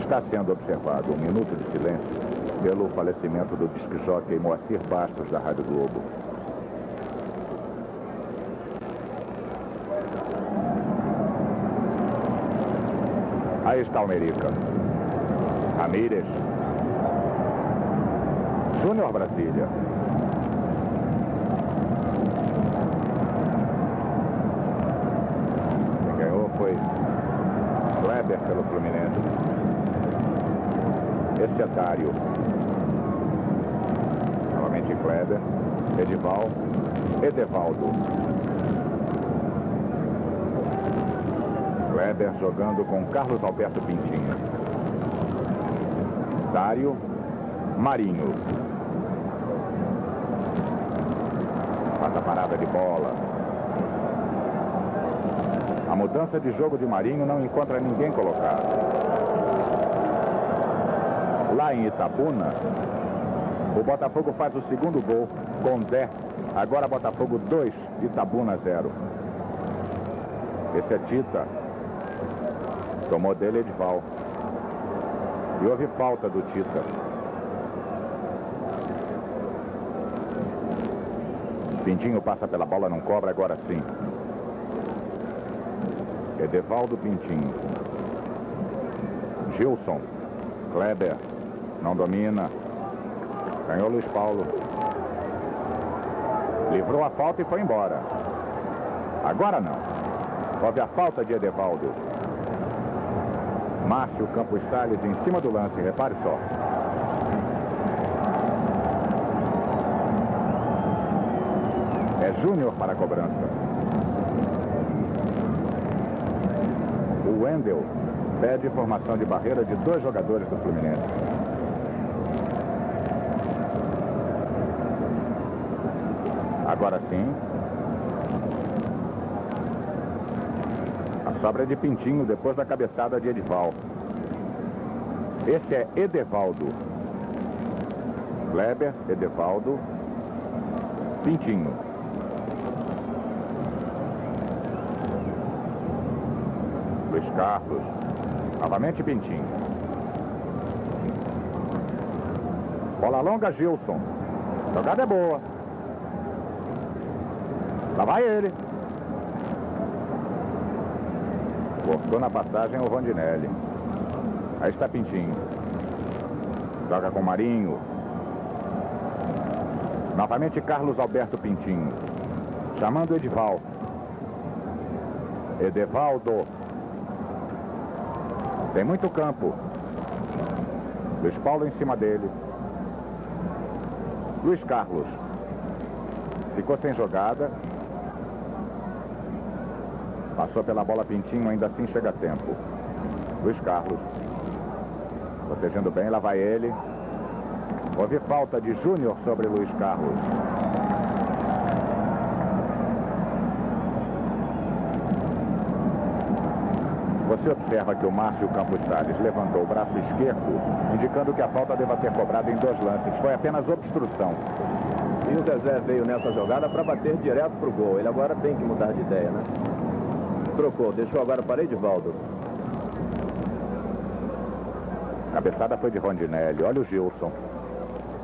Está sendo observado um minuto de silêncio pelo falecimento do disc-jockey Moacir Bastos, da Rádio Globo. Aí está o Merica. Ramírez. Júnior Brasília. Quem ganhou foi Kleber pelo Fluminense. Esse é Dário. Novamente Kleber. Edival. Edevaldo. Kleber jogando com Carlos Alberto Pintinho. Dário. Marinho. Passa parada de bola. A mudança de jogo de Marinho não encontra ninguém colocado. Lá em Itabuna, o Botafogo faz o segundo gol com Zé. Agora Botafogo 2, Itabuna 0. Esse é Tita. Tomou dele Edival. E houve falta do Tita. Pintinho passa pela bola, não cobra, agora sim. Edevaldo Pintinho. Gilson. Kleber. Não domina. Ganhou Luiz Paulo. Livrou a falta e foi embora. Agora não. Houve a falta de Edevaldo. Márcio Campos Salles em cima do lance, repare só. É Júnior para a cobrança. O Wendel pede formação de barreira de 2 jogadores do Fluminense. Agora sim. A sobra é de Pintinho depois da cabeçada de Edival. Esse é Edevaldo. Kleber, Edevaldo, Pintinho. Luiz Carlos. Novamente Pintinho. Bola longa, Gilson. A jogada é boa. Lá vai ele. Cortou na passagem o Rondinelli. Aí está Pintinho. Joga com Marinho. Novamente Carlos Alberto Pintinho. Chamando Edival. Edevaldo. Tem muito campo. Luiz Paulo em cima dele. Luiz Carlos. Ficou sem jogada. Passou pela bola Pintinho, ainda assim chega a tempo. Luiz Carlos. Protegendo bem, lá vai ele. Houve falta de Júnior sobre Luiz Carlos. Você observa que o Márcio Campos Salles levantou o braço esquerdo, indicando que a falta deva ser cobrada em 2 lances. Foi apenas obstrução. E o Zezé veio nessa jogada para bater direto pro gol. Ele agora tem que mudar de ideia, né? Trocou, deixou agora para Edivaldo. Cabeçada foi de Rondinelli. Olha o Gilson.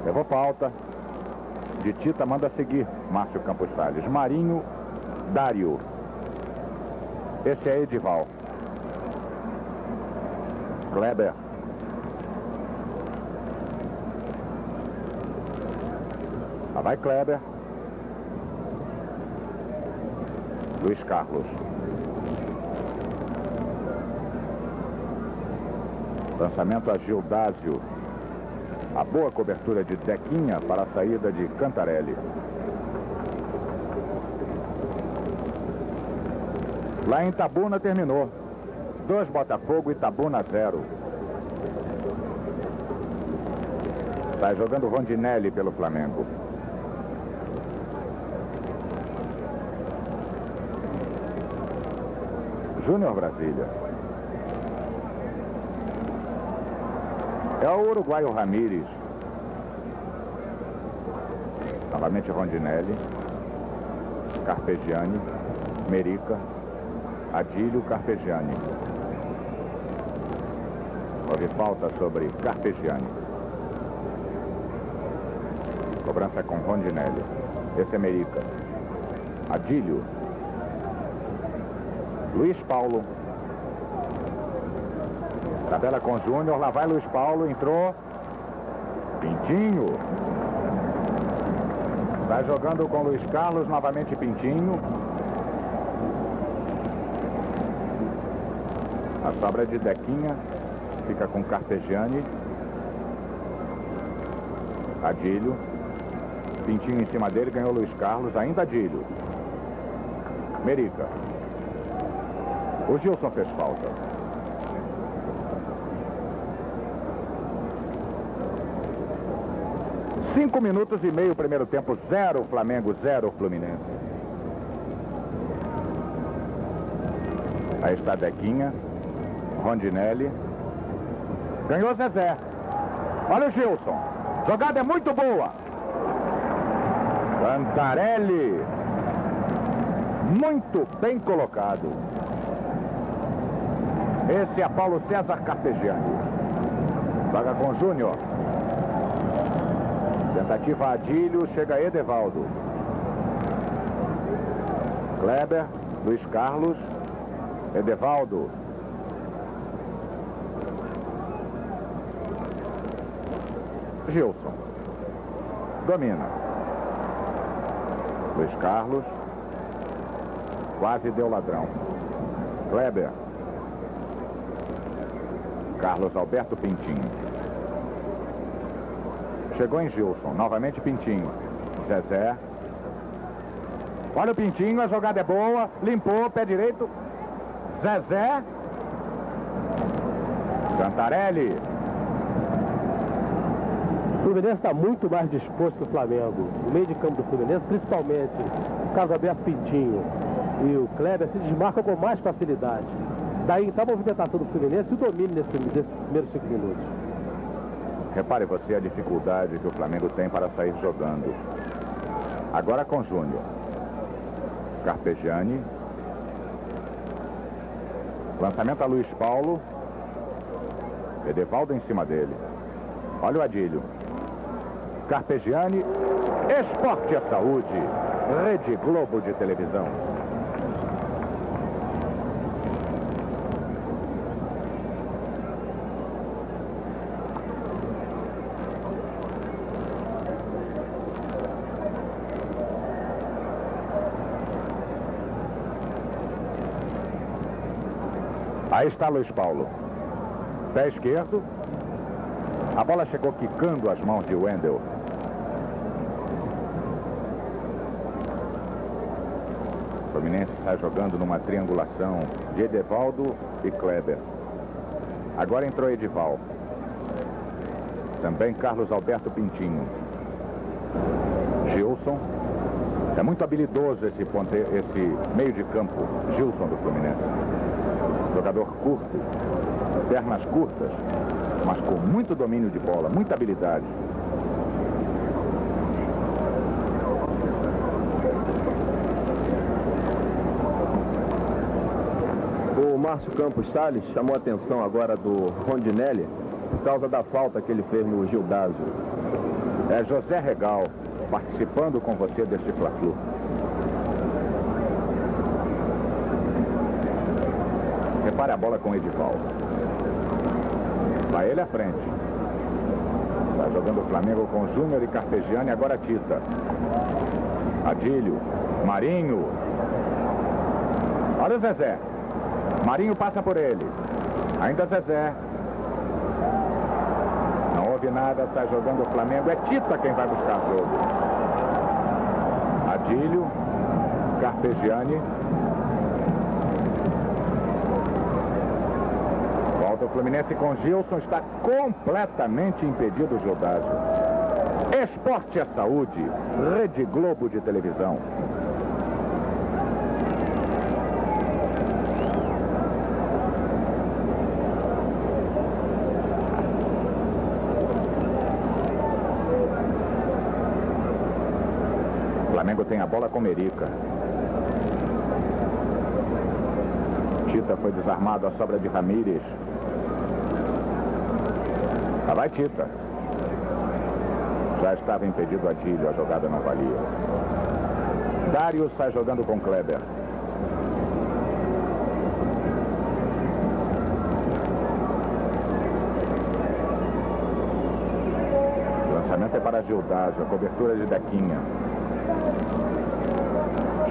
Levou falta. De Tita manda seguir Márcio Campos Salles. Marinho, Dário. Esse é Edival. Kleber. Lá vai Kleber. Luiz Carlos. Lançamento a Gildásio. A boa cobertura de Zequinha para a saída de Cantarelli. Lá em Itabuna terminou. 2 Botafogo, Itabuna 0. Sai jogando Rondinelli pelo Flamengo. Júnior Brasília. É o uruguaio Ramírez. Novamente Rondinelli. Carpegiani. Merica. Adílio, Carpegiani. Houve falta sobre Carpegiani. Cobrança com Rondinelli. Esse é Merica. Adílio. Luiz Paulo. Tabela com Júnior. Lá vai Luiz Paulo. Entrou. Pintinho. Vai jogando com Luiz Carlos. Novamente Pintinho. A sobra é de Dequinha. Fica com Carpegiani. Adílio. Pintinho em cima dele. Ganhou Luiz Carlos. Ainda Adílio. Merica. O Gilson fez falta. Cinco minutos e meio, primeiro tempo, 0 Flamengo, 0 Fluminense. Aí está Dequinha, Rondinelli. Ganhou Zezé. Olha o Gilson. Jogada é muito boa. Cantarelli. Muito bem colocado. Esse é Paulo César Carpegiani. Joga com Júnior. Tentativa Adílio, chega Edevaldo. Kleber, Luiz Carlos, Edevaldo. Gilson. Domina. Luiz Carlos. Quase deu ladrão. Kleber. Carlos Alberto Pintinho. Chegou em Gilson. Novamente Pintinho. Zezé. Olha o Pintinho, a jogada é boa. Limpou, pé direito. Zezé. Cantarelli. O Fluminense está muito mais disposto que o Flamengo. O meio de campo do Fluminense, principalmente o Carlos Alberto Pintinho e o Kleber, se desmarcam com mais facilidade. Daí então a movimentação do Fluminense e o domínio desses primeiros 5 minutos. Repare você a dificuldade que o Flamengo tem para sair jogando. Agora com Júnior. Carpegiani. Lançamento a Luiz Paulo. Edevaldo em cima dele. Olha o Adílio. Carpegiani. Esporte é saúde. Rede Globo de televisão. Aí está Luiz Paulo. Pé esquerdo. A bola chegou quicando as mãos de Wendel. O Fluminense está jogando numa triangulação de Edevaldo e Kleber. Agora entrou Edival. Também Carlos Alberto Pintinho. Gilson. É muito habilidoso esse meio de campo. Gilson do Fluminense. Jogador curto, pernas curtas, mas com muito domínio de bola, muita habilidade. O Márcio Campos Salles chamou a atenção agora do Rondinelli por causa da falta que ele fez no Gildásio. É José Regal participando com você deste Fla-Flu. Repare a bola com Edival. Vai ele à frente. Está jogando o Flamengo com Júnior e Carpegiani. Agora Tita. Adílio. Marinho. Olha o Zezé. Marinho passa por ele. Ainda Zezé. Não houve nada. Está jogando o Flamengo. É Tita quem vai buscar o jogo. Adílio. Carpegiani. O Fluminense com Gilson está completamente impedido o Gildásio. Esporte é saúde. Rede Globo de televisão. O Flamengo tem a bola com Merica. Tita foi desarmado, a sobra de Ramírez. vai Tita. Já estava impedido Adílio, a jogada não valia. Dário sai jogando com Kleber. O lançamento é para Gildágio, a cobertura de Dequinha.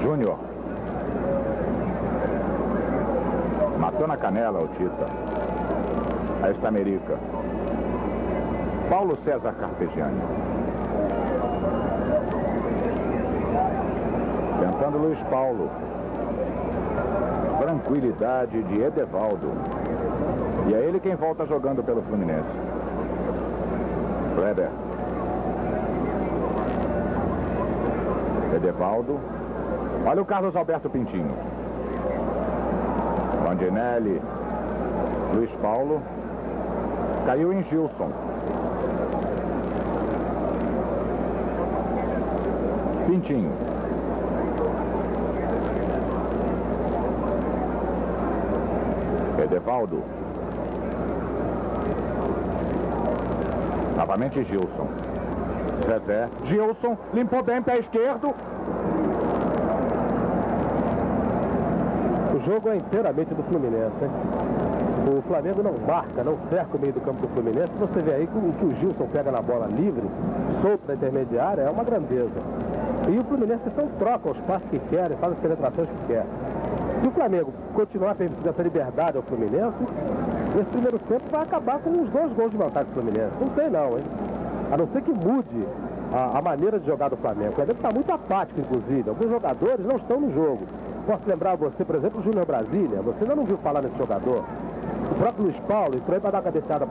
Júnior. Matou na canela o Tita. Aí está Merica. Paulo César Carpegiani. Tentando Luiz Paulo. Tranquilidade de Edevaldo. E é ele quem volta jogando pelo Fluminense. Kleber. Edevaldo. Olha o Carlos Alberto Pintinho. Rondinelli. Luiz Paulo. Caiu em Gilson. Pintinho. Edevaldo. Novamente Gilson. Zezé. Gilson. Limpou bem pé esquerdo. O jogo é inteiramente do Fluminense, hein? O Flamengo não marca, não cerca o meio do campo do Fluminense. Você vê aí que o que o Gilson pega na bola livre, solto na intermediária, é uma grandeza. E o Fluminense então troca os passos que quer e faz as penetrações que quer. Se o Flamengo continuar permitindo essa liberdade ao Fluminense, esse primeiro tempo vai acabar com os 2 gols de vantagem do Fluminense. Não sei não, hein? A não ser que mude a maneira de jogar do Flamengo. O Flamengo está muito apático, inclusive. Alguns jogadores não estão no jogo. Posso lembrar você, por exemplo, o Júnior Brasília. Você ainda não viu falar nesse jogador. O próprio Luiz Paulo entrou aí para dar a cabeçada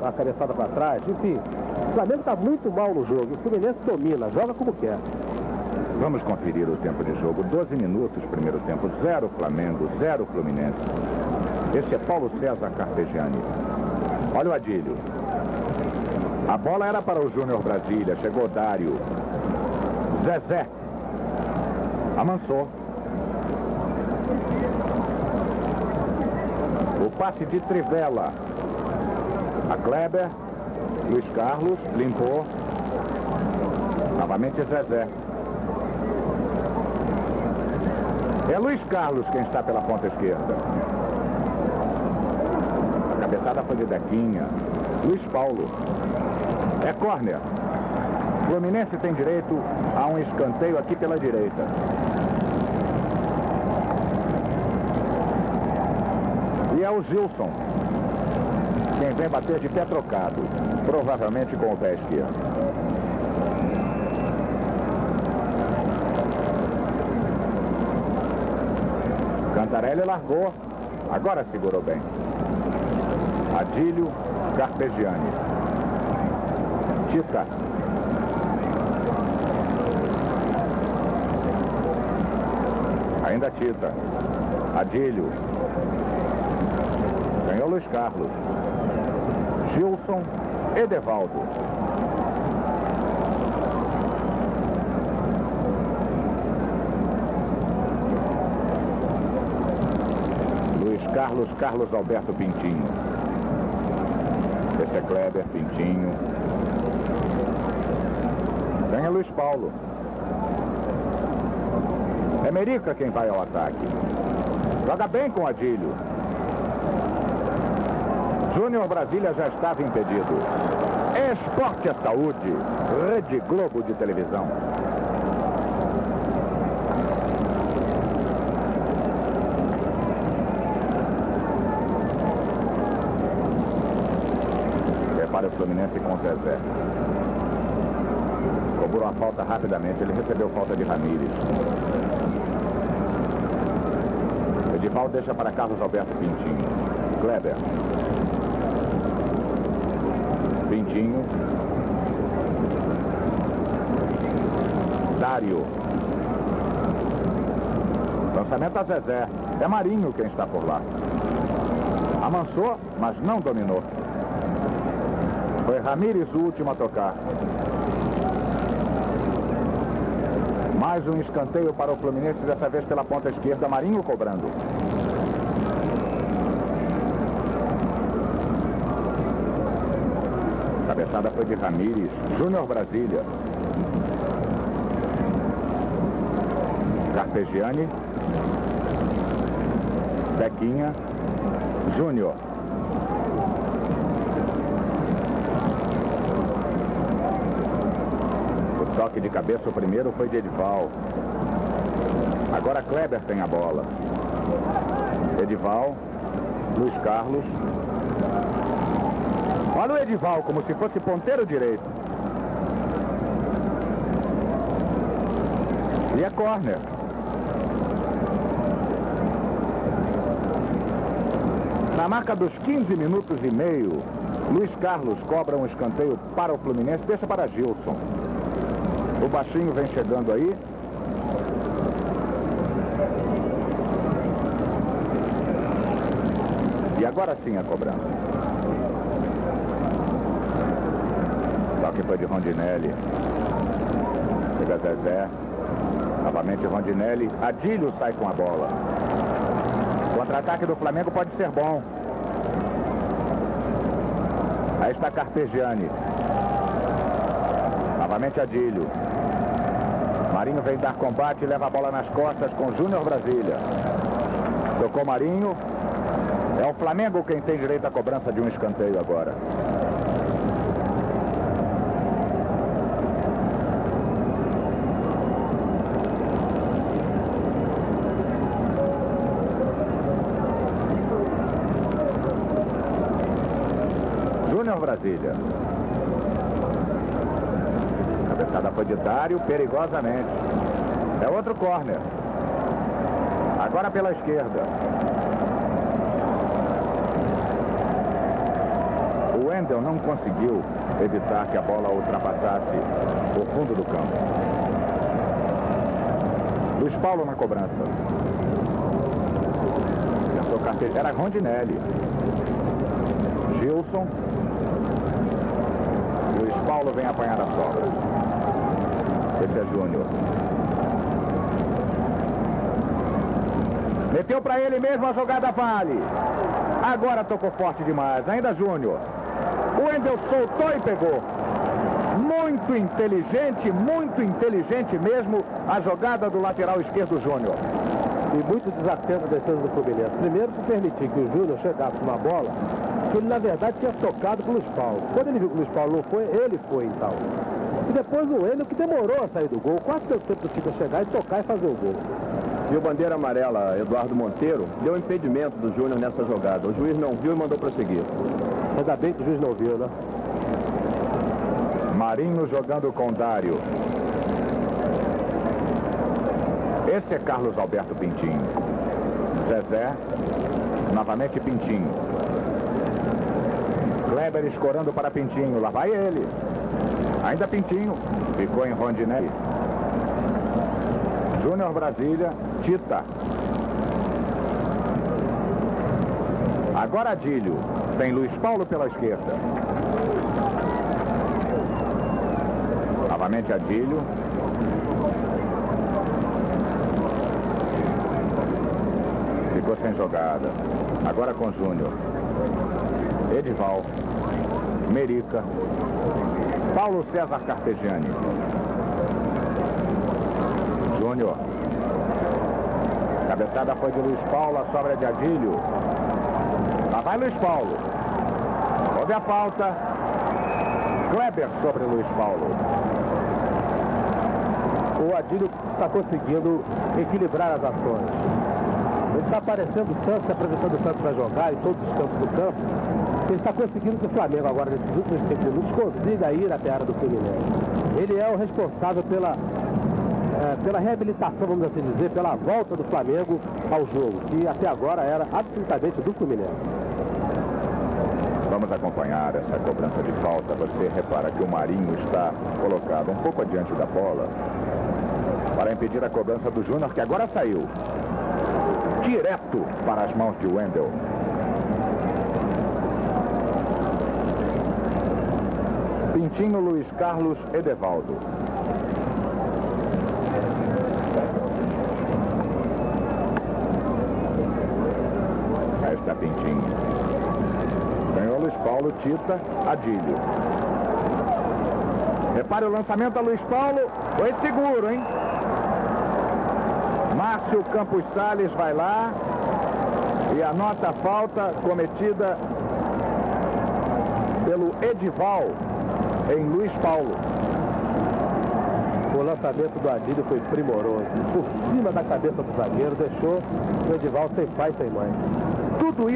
para trás. Enfim, o Flamengo está muito mal no jogo. O Fluminense domina, joga como quer. Vamos conferir o tempo de jogo. 12 minutos, primeiro tempo. 0 Flamengo, 0 Fluminense. Esse é Paulo César Carpegiani. Olha o Adílio. A bola era para o Júnior Brasília. Chegou Dário. Zezé. Amansou. O passe de Trivela. A Kleber. Luiz Carlos. Limpou. Novamente Zezé. É Luiz Carlos quem está pela ponta esquerda. A cabeçada foi de Dequinha. Luiz Paulo. É córner. Fluminense tem direito a um escanteio aqui pela direita. E é o Gilson quem vem bater de pé trocado, provavelmente com o pé esquerdo. Cantarelli largou, agora segurou bem. Adílio Carpegiani. Tita. Ainda Tita. Adílio. Ganhou Luiz Carlos. Gilson. Edevaldo. Carlos Alberto Pintinho. Esse é Kleber, Pintinho. Ganha Luiz Paulo. É Merica quem vai ao ataque. Joga bem com Adílio. Júnior Brasília já estava impedido. Esporte é saúde. Rede Globo de televisão. Prepara o Fluminense com o Zezé. Cobrou a falta rapidamente. Ele recebeu falta de Ramírez. Edivaldo deixa para Carlos Alberto Pintinho. Kleber. Pintinho. Dário. Lançamento a Zezé. É Marinho quem está por lá. Amansou, mas não dominou. Foi Ramírez o último a tocar. Mais um escanteio para o Fluminense, dessa vez pela ponta esquerda. Marinho cobrando. Cabeçada foi de Ramírez. Júnior Brasília. Carpegiani. Bequinha. Júnior. O toque de cabeça, o primeiro foi de Edival. Agora Kleber tem a bola. Edival. Luiz Carlos. Olha o Edival, como se fosse ponteiro direito. E é córner. Na marca dos 15 minutos e meio, Luiz Carlos cobra um escanteio para o Fluminense, deixa para Gilson. O baixinho vem chegando aí. E agora sim a cobrança. Toque foi de Rondinelli. Chega Zezé. Novamente Rondinelli. Adílio sai com a bola. O contra-ataque do Flamengo pode ser bom. Aí está Carpegiani. Novamente Adílio. Marinho vem dar combate e leva a bola nas costas com Júnior Brasília. Tocou Marinho. É o Flamengo quem tem direito à cobrança de um escanteio agora. Júnior Brasília. Cabeçada foi de Dário, perigosamente. É outro córner. Agora pela esquerda. O Wendel não conseguiu evitar que a bola ultrapassasse o fundo do campo. Luiz Paulo na cobrança. Era Rondinelli. Gilson. Luiz Paulo vem apanhar a sobra. Esse é Júnior. Meteu para ele mesmo, a jogada vale. Agora tocou forte demais. Ainda Júnior. O Wendel soltou e pegou. Muito inteligente mesmo a jogada do lateral esquerdo Júnior. E muito desatento da defesa do Fluminense. Primeiro, por permitir que o Júnior chegasse na bola, que ele na verdade tinha tocado com o Luiz Paulo. Quando ele viu que o Luiz Paulo não foi, ele foi então. E depois o Wendel, que demorou a sair do gol, quase deu tempo do Chico chegar e tocar e fazer o gol. E o bandeira amarela, Eduardo Monteiro, deu impedimento do Júnior nessa jogada. O juiz não viu e mandou prosseguir. Ainda bem que o juiz não viu, né? Marinho jogando com Dário. Esse é Carlos Alberto Pintinho. Zezé. Novamente Pintinho. Kleber escorando para Pintinho. Lá vai ele. Ainda Pintinho. Ficou em Rondinelli. Júnior Brasília. Tita. Agora Adílio. Tem Luiz Paulo pela esquerda. Novamente Adílio. Ficou sem jogada. Agora com Júnior. Edival. Merica. Paulo César Carpegiani. Júnior. Cabeçada foi de Luiz Paulo, a sobra de Adílio. Lá vai Luiz Paulo. Houve a falta. Kleber sobre Luiz Paulo. O Adílio está conseguindo equilibrar as ações. Ele está aparecendo o Santos, se apresentando o Santos para jogar em todos os campos do campo. Ele está conseguindo que o Flamengo agora, nesses últimos 5 minutos, consiga ir até a área do Fluminense. Ele é o responsável pela reabilitação, vamos assim dizer, pela volta do Flamengo ao jogo, que até agora era absolutamente do Fluminense. Vamos acompanhar essa cobrança de falta. Você repara que o Marinho está colocado um pouco adiante da bola para impedir a cobrança do Júnior, que agora saiu direto para as mãos de Wendel. Pintinho, Luiz Carlos, Edevaldo. Aí está Pintinho. Ganhou Luiz Paulo, Tita, Adílio. Repare o lançamento a Luiz Paulo. Foi seguro, hein? Márcio Campos Salles vai lá e anota a falta cometida pelo Edival em Luiz Paulo. O lançamento do Adílio foi primoroso. Por cima da cabeça do zagueiro, deixou o Edival sem pai, sem mãe. Tudo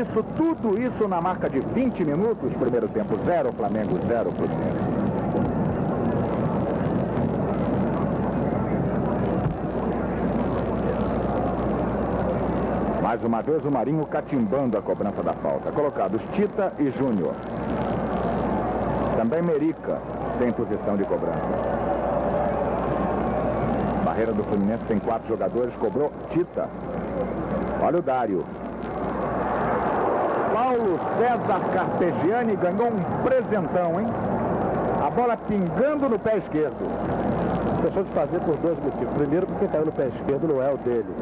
isso na marca de 20 minutos. Primeiro tempo 0, Flamengo 0, Fluminense. Mais uma vez o Marinho catimbando a cobrança da falta. Colocados Tita e Júnior. Também Merica tem posição de cobrança. Barreira do Fluminense tem 4 jogadores, cobrou Tita. Olha o Dário. Paulo César Carpegiani ganhou um presentão, hein? A bola pingando no pé esquerdo. Deixou de fazer por 2 motivos. Primeiro, porque caiu no pé esquerdo, não é o dele.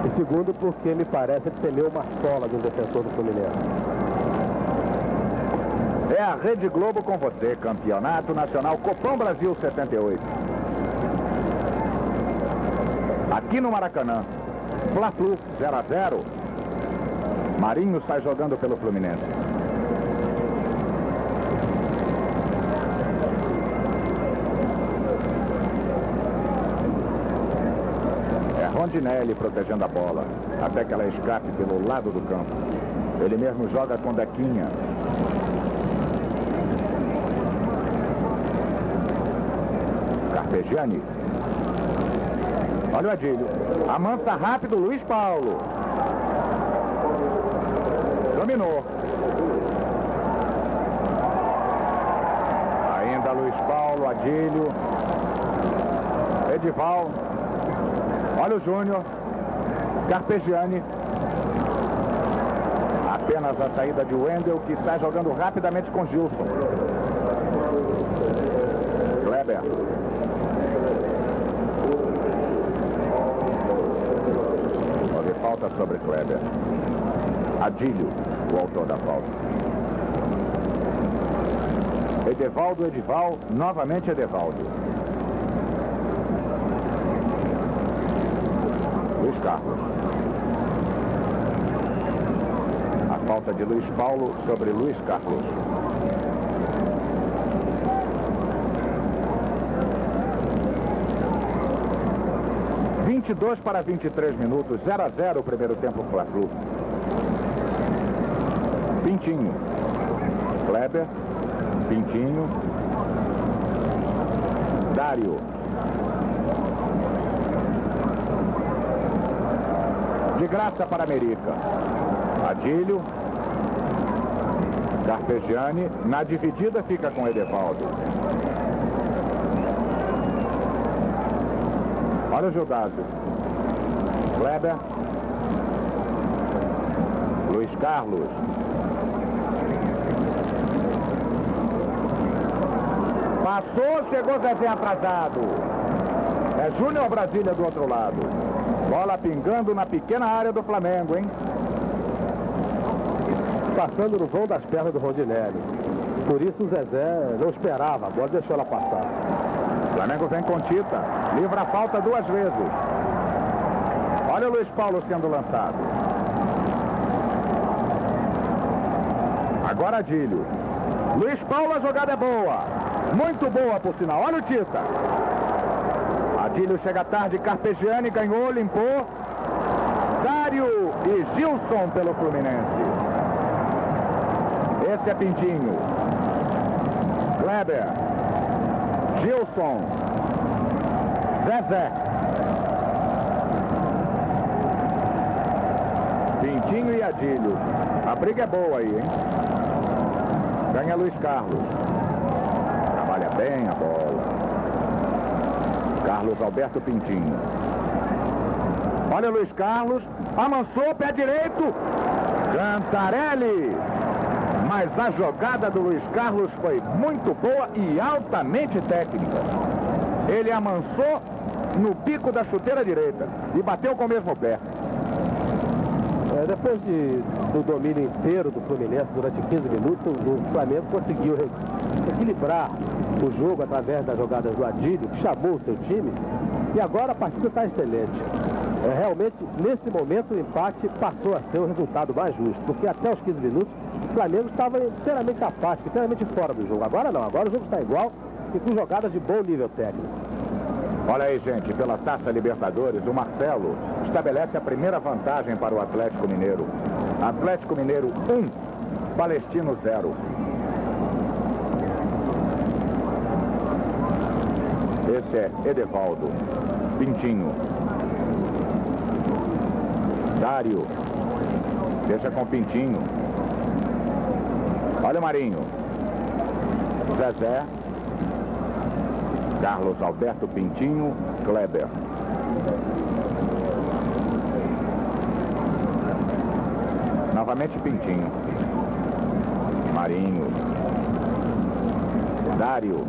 E segundo, porque me parece que temeu uma sola de um defensor do Fluminense. É a Rede Globo com você, Campeonato Nacional Copom Brasil 78. Aqui no Maracanã, Fla-Flu 0-0. Marinho sai jogando pelo Fluminense. É Rondinelli protegendo a bola, até que ela escape pelo lado do campo. Ele mesmo joga com Dequinha. Carpegiani. Olha o Adílio. Amansa rápido Luiz Paulo. Dominou. Ainda Luiz Paulo, Adílio. Edival. Olha o Júnior. Carpegiani. Apenas a saída de Wendel, que está jogando rapidamente com Gilson. Kleber. Houve falta sobre Kleber. Adílio, o autor da falta. Edevaldo, Edival, novamente Edevaldo. Luiz Carlos. A falta de Luiz Paulo sobre Luiz Carlos. (22 para 23 minutos, 0-0 o primeiro tempo Fla-Flu. Pintinho. Kleber. Pintinho. Dário. De graça para Merica. Adílio. Carpegiani. Na dividida fica com Edevaldo. Olha o Gildácio. Kleber. Luiz Carlos. Passou, chegou Zezé atrasado. É Júnior Brasília do outro lado. Bola pingando na pequena área do Flamengo, hein? Passando no vão das pernas do Rondinelli. Por isso o Zezé não esperava a bola, deixou ela passar. O Flamengo vem com Tita. Livra a falta 2 vezes. Olha o Luiz Paulo sendo lançado. Agora Adílio. Luiz Paulo, a jogada é boa. Muito boa, por sinal. Olha o Tita. Adílio chega tarde. Carpegiani ganhou, limpou. Dário e Gilson pelo Fluminense. Esse é Pintinho. Kleber. Gilson. Zezé. Pintinho e Adílio. A briga é boa aí, hein? Ganha Luiz Carlos. Trabalha bem a bola. Carlos Alberto Pintinho. Olha o Luiz Carlos. Amansou, pé direito. Cantarelli. Mas a jogada do Luiz Carlos foi muito boa e altamente técnica. Ele amansou no bico da chuteira direita e bateu com o mesmo pé. Depois do domínio inteiro do Fluminense durante 15 minutos, o Flamengo conseguiu equilibrar o jogo através das jogadas do Adílio, que chamou o seu time, e agora a partida está excelente. Realmente, nesse momento, o empate passou a ser o resultado mais justo, porque até os 15 minutos, o Flamengo estava inteiramente apático, inteiramente fora do jogo. Agora não, agora o jogo está igual e com jogadas de bom nível técnico. Olha aí, gente, pela Taça Libertadores, o Marcelo estabelece a primeira vantagem para o Atlético Mineiro. Atlético Mineiro 1, Palestino 0. Esse é Edevaldo, Pintinho, Dário, deixa com Pintinho. Olha o Marinho, Zezé, Carlos Alberto Pintinho, Kleber. Novamente Pintinho, Marinho, Dário.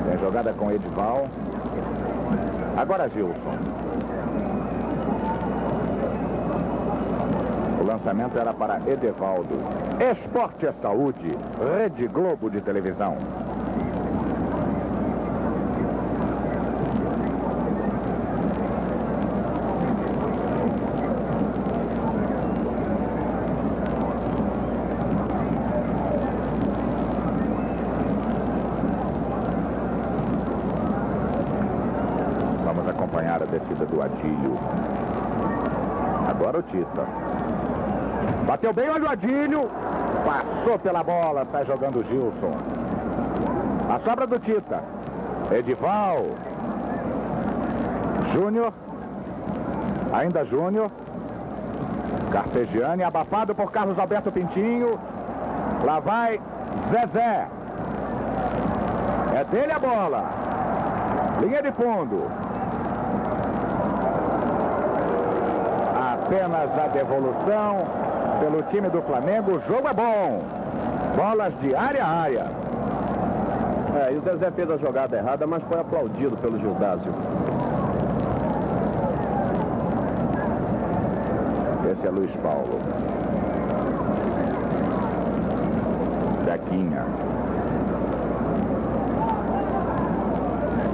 Tem jogada com Edival. Agora Gilson. O lançamento era para Edevaldo. Esporte é saúde. Rede Globo de televisão. Vamos acompanhar a descida do Adílio. Agora o Tita. Bateu bem, olha o Adílio. Passou pela bola, sai jogando o Gilson. A sobra do Tita. Edival. Júnior. Ainda Júnior. Carpegiani, abafado por Carlos Alberto Pintinho. Lá vai Zezé. É dele a bola. Linha de fundo. Apenas a devolução pelo time do Flamengo. O jogo é bom. Bolas de área a área. E o Zezé fez a jogada errada, mas foi aplaudido pelo Gildásio. Esse é Luiz Paulo. Zequinha.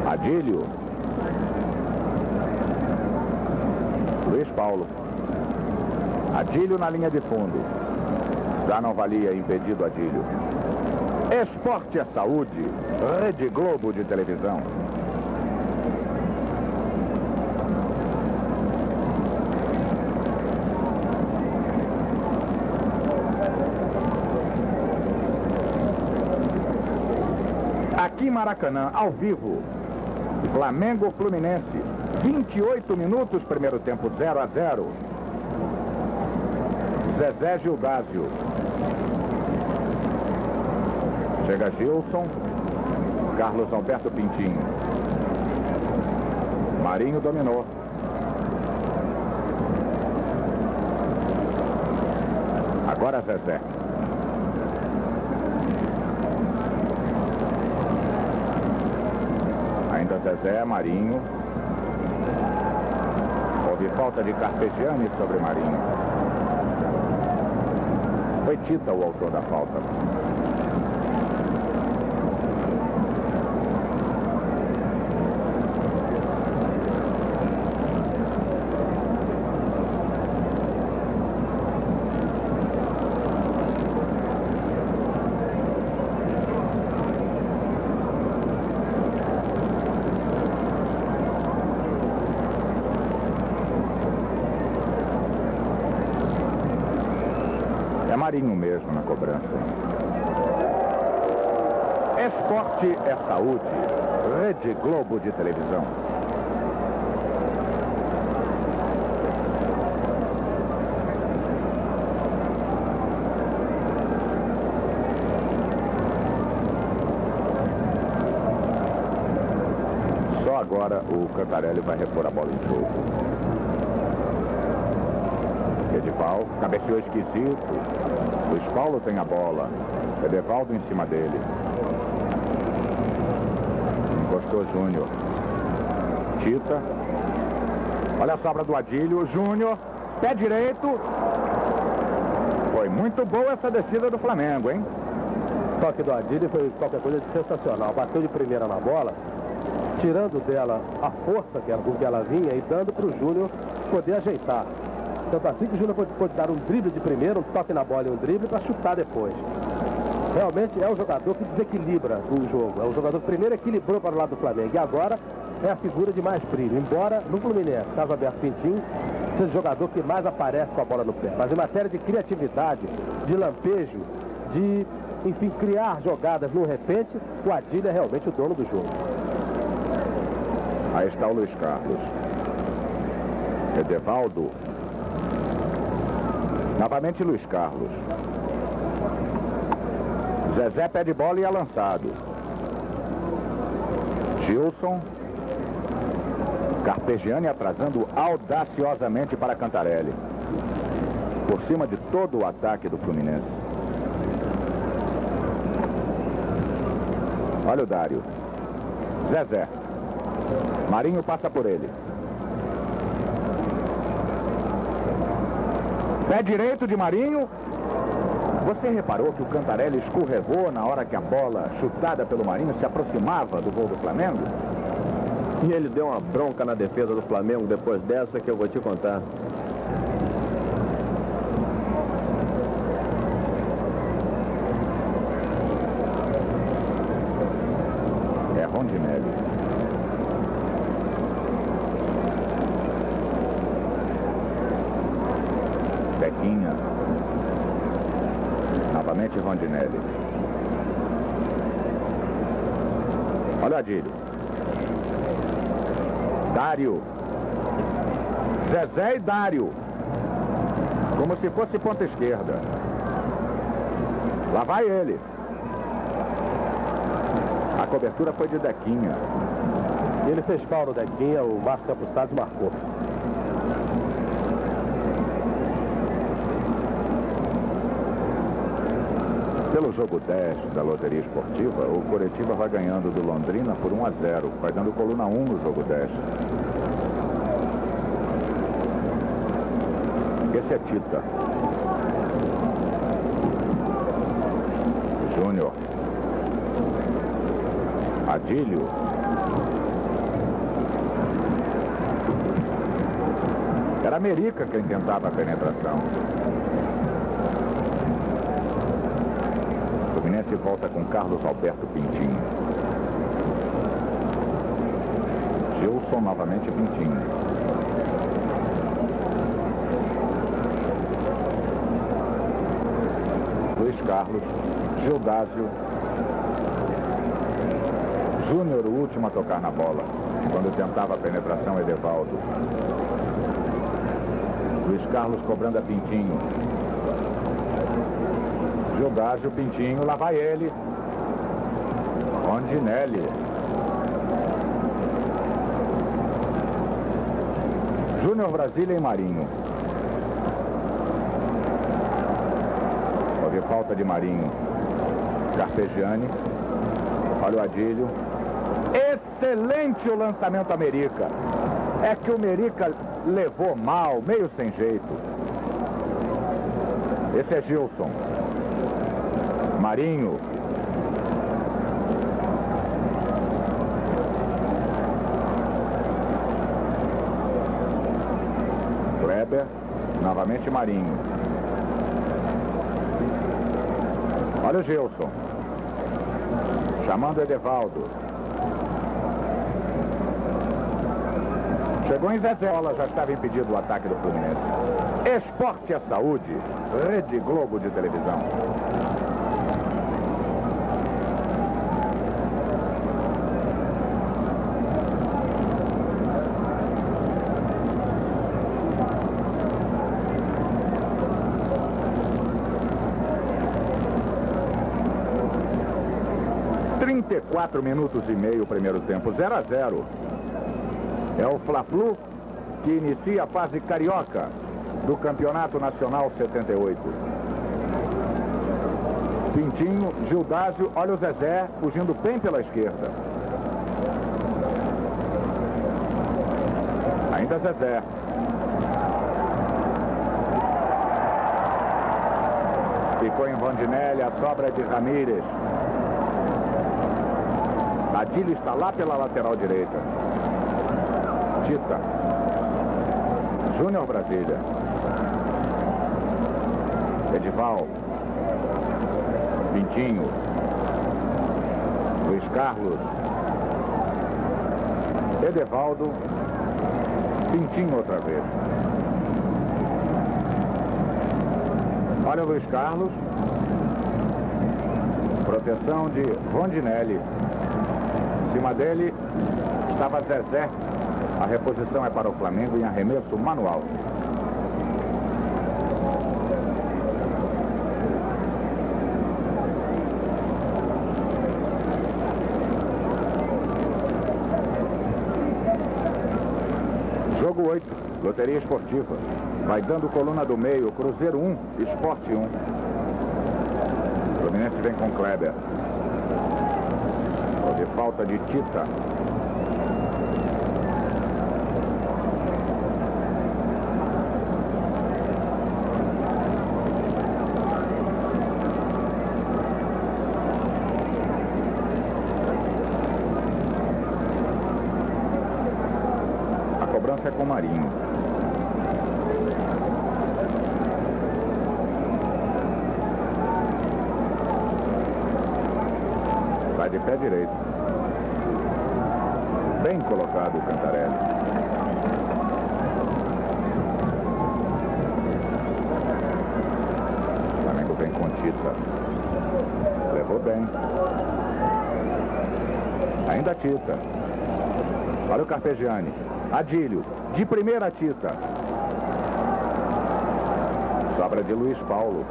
Adílio. Luiz Paulo. Adílio na linha de fundo. Já não valia impedido Adílio. Esporte é saúde. Rede Globo de televisão. Aqui em Maracanã, ao vivo. Flamengo Fluminense. 28 minutos, primeiro tempo, 0-0. Zezé Gildásio. Chega Gilson. Carlos Alberto Pintinho. Marinho dominou. Agora Zezé. Ainda Zezé, Marinho. Houve falta de Carpegiani sobre Marinho. Foi Tita o autor da falta. Marinho mesmo na cobrança. Esporte é saúde. Rede Globo de televisão. Só agora o Cantarelli vai repor a bola em jogo. Edival, cabeceou esquisito. Luiz Paulo tem a bola. Edevaldo em cima dele. Encostou Júnior. Tita. Olha a sobra do Adílio. Júnior. Pé direito. Foi muito boa essa descida do Flamengo, hein? O toque do Adílio foi qualquer coisa de sensacional. Bateu de primeira na bola, tirando dela a força com que ela vinha e dando para o Júnior poder ajeitar. Tanto assim que o Júnior pode dar um drible de primeiro, um toque na bola e um drible para chutar depois. Realmente é o jogador que desequilibra o jogo. É o jogador que primeiro equilibrou para o lado do Flamengo e agora é a figura de mais brilho. Embora no Fluminense, caso Alberto Pintinho, seja o jogador que mais aparece com a bola no pé. Mas em matéria de criatividade, de lampejo, de, enfim, criar jogadas no repente, o Adílio é realmente o dono do jogo. Aí está o Luiz Carlos. Edevaldo. Novamente Luiz Carlos. Zezé pede bola e é lançado. Gilson. Carpegiani atrasando audaciosamente para Cantarelli. Por cima de todo o ataque do Fluminense. Olha o Dário. Zezé. Marinho passa por ele. Pé direito de Marinho. Você reparou que o Cantarelli escorregou na hora que a bola chutada pelo Marinho se aproximava do gol do Flamengo? E ele deu uma bronca na defesa do Flamengo depois dessa que eu vou te contar. É Rondinelli. Bequinha. Novamente Rondinelli. Olha o Adílio. Dário. Zezé e Dário. Como se fosse ponta esquerda. Lá vai ele. A cobertura foi de Dequinha. Ele fez pau no Dequinha, o Márcio Campos Salles marcou. Pelo jogo 10 da loteria esportiva, o Coritiba vai ganhando do Londrina por 1-0, vai dando coluna 1 no jogo 10. Esse é Tita. Júnior. Adílio. Era Merica quem tentava a penetração. O Fluminense volta com Carlos Alberto Pintinho. Gilson novamente Pintinho. Luiz Carlos. Gildásio. Júnior, o último a tocar na bola. Quando tentava a penetração, Edevaldo. Luiz Carlos cobrando a Pintinho. Gildásio, Pintinho, lá vai ele. Rondinelli. Júnior, Brasília e Marinho. Houve falta de Marinho. Carpegiani. Olha o Adílio. Excelente o lançamento a Merica. É que o Merica levou mal, meio sem jeito. Esse é Gilson. Marinho. Kleber. Novamente Marinho. Olha o Gilson. Chamando Edevaldo. Chegou em Zezé, ela já estava impedido o ataque do Fluminense. Esporte é saúde. Rede Globo de televisão. Quatro minutos e meio, primeiro tempo, 0-0. É o Fla-Flu que inicia a fase carioca do Campeonato Nacional 78. Pintinho, Gildásio, olha o Zezé fugindo bem pela esquerda. Ainda Zezé. Ficou em Rondinelli, a sobra de Ramírez. Adílio está lá pela lateral direita. Tita. Júnior Brasília. Edival. Pintinho. Luiz Carlos. Edevaldo. Pintinho outra vez. Olha o Luiz Carlos. Proteção de Rondinelli. Em cima dele estava Zezé. A reposição é para o Flamengo em arremesso manual. Jogo 8, loteria esportiva. Vai dando coluna do meio, Cruzeiro 1, Esporte 1. Fluminense vem com Kleber. De falta de Tita. A cobrança é com Marinho. Vai de pé direito. Bem colocado o Cantarelli. O Flamengo vem com Tita. Levou bem. Ainda Tita. Olha o Carpegiani. Adílio. De primeira Tita. Sobra de Luiz Paulo.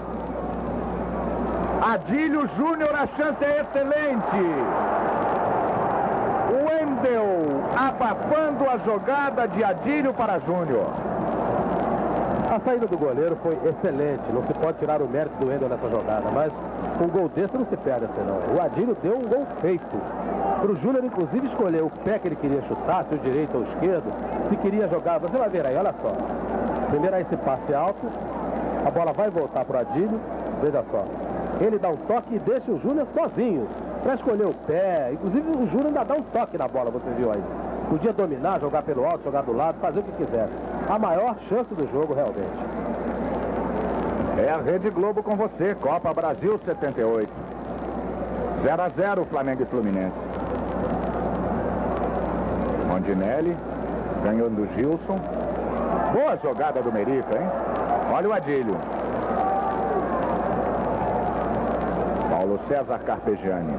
Adílio Júnior, a chance é excelente. Wendel abafando a jogada de Adílio para Júnior. A saída do goleiro foi excelente. Não se pode tirar o mérito do Wendel nessa jogada, mas um gol desse não se perde assim não. O Adílio deu um gol feito. Para o Júnior, inclusive, escolher o pé que ele queria chutar, se o direito ou o esquerdo, se queria jogar. Você vai ver aí, olha só. Primeiro aí esse passe alto, a bola vai voltar para o Adílio, veja só. Ele dá um toque e deixa o Júnior sozinho para escolher o pé. Inclusive o Júnior ainda dá um toque na bola, você viu aí. Podia dominar, jogar pelo alto, jogar do lado, fazer o que quiser. A maior chance do jogo, realmente. É a Rede Globo com você, Copa Brasil 78. 0-0 Flamengo e Fluminense. Rondinelli, ganhou do Gilson. Boa jogada do Merica, hein? Olha o Adílio. Paulo César Carpegiani.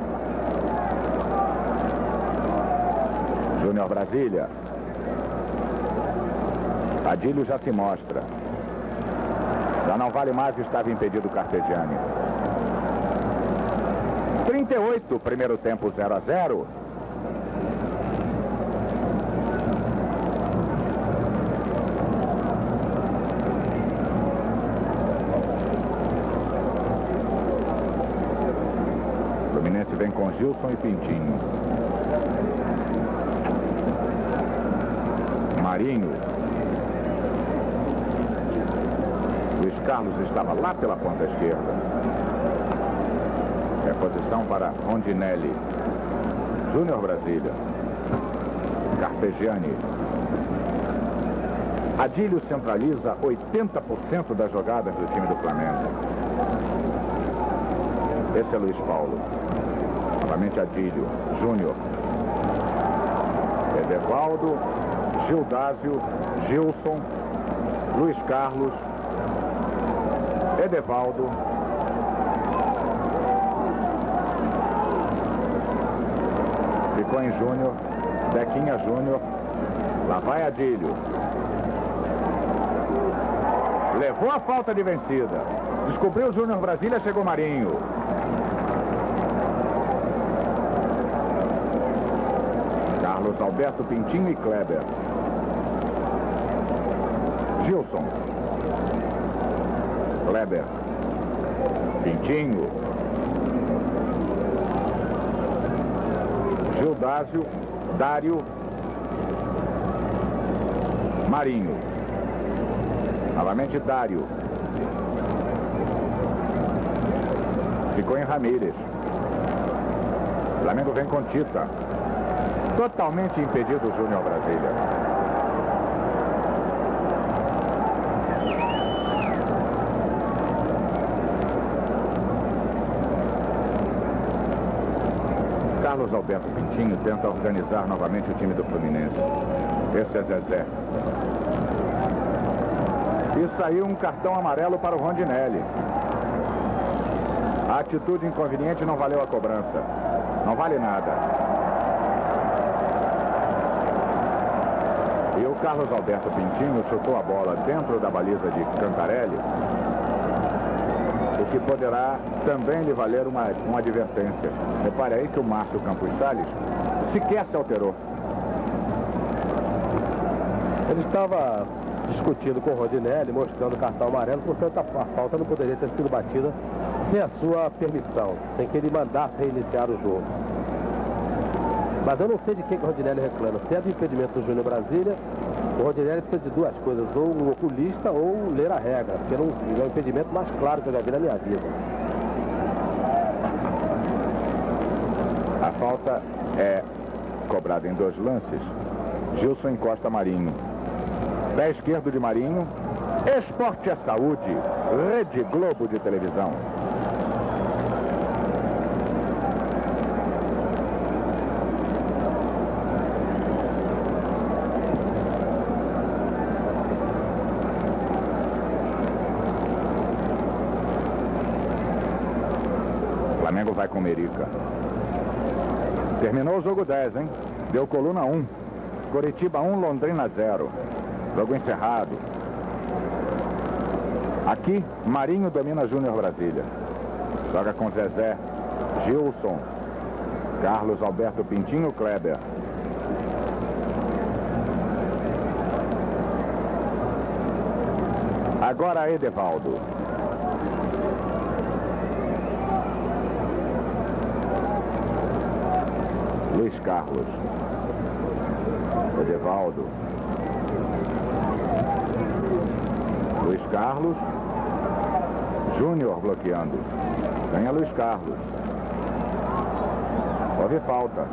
Júnior Brasília. Adílio já se mostra. Já não vale mais, estava impedido o Carpegiani. 38, primeiro tempo 0-0. Fluminense vem com Gilson e Pintinho. Marinho. Luiz Carlos estava lá pela ponta esquerda. Reposição para Rondinelli. Júnior Brasília. Carpegiani. Adílio centraliza 80% das jogadas do time do Flamengo. Esse é Luiz Paulo. Novamente Adílio. Júnior. Edevaldo. Gildásio. Gilson. Luiz Carlos. Edevaldo. Ficou em Júnior. Dequinha Júnior. Lá vai Adílio. Levou a falta de vencida. Descobriu o Júnior Brasília, chegou Marinho. Carlos Alberto, Pintinho e Kleber. Gilson. Kleber. Pintinho. Gildásio. Dário. Marinho. Novamente Dário. Ficou em Ramírez. O Flamengo vem com Tita. Totalmente impedido o Júnior Brasília. Carlos Alberto Pintinho tenta organizar novamente o time do Fluminense. Esse é Zezé. E saiu um cartão amarelo para o Rondinelli. A atitude inconveniente não valeu a cobrança. Não vale nada. E o Carlos Alberto Pintinho chutou a bola dentro da baliza de Cantarelli, o que poderá também lhe valer uma advertência. Repare aí que o Márcio Campos Salles sequer se alterou. Ele estava discutindo com o Rondinelli, mostrando o cartão amarelo, portanto a falta não poderia ter sido batida sem a sua permissão, sem que ele mandasse reiniciar o jogo. Mas eu não sei de quem que o Rondinelli reclama. Se é do impedimento do Júnior Brasília, o Rondinelli precisa de duas coisas, ou um oculista ou ler a regra, porque não é o impedimento mais claro que eu já vi na minha vida. A falta é cobrada em 2 lances. Gilson encosta Marinho. Pé esquerdo de Marinho. Esporte é saúde. Rede Globo de televisão. Flamengo vai com Merica. Terminou o jogo 10, hein? Deu coluna 1. Coritiba 1, Londrina 0. Jogo encerrado. Aqui, Marinho domina Júnior Brasília. Joga com Zezé, Gilson, Carlos Alberto Pintinho, Kleber. Agora Edevaldo. Luiz Carlos. Edevaldo. Luiz Carlos. Júnior bloqueando. Ganha Luiz Carlos. Houve falta.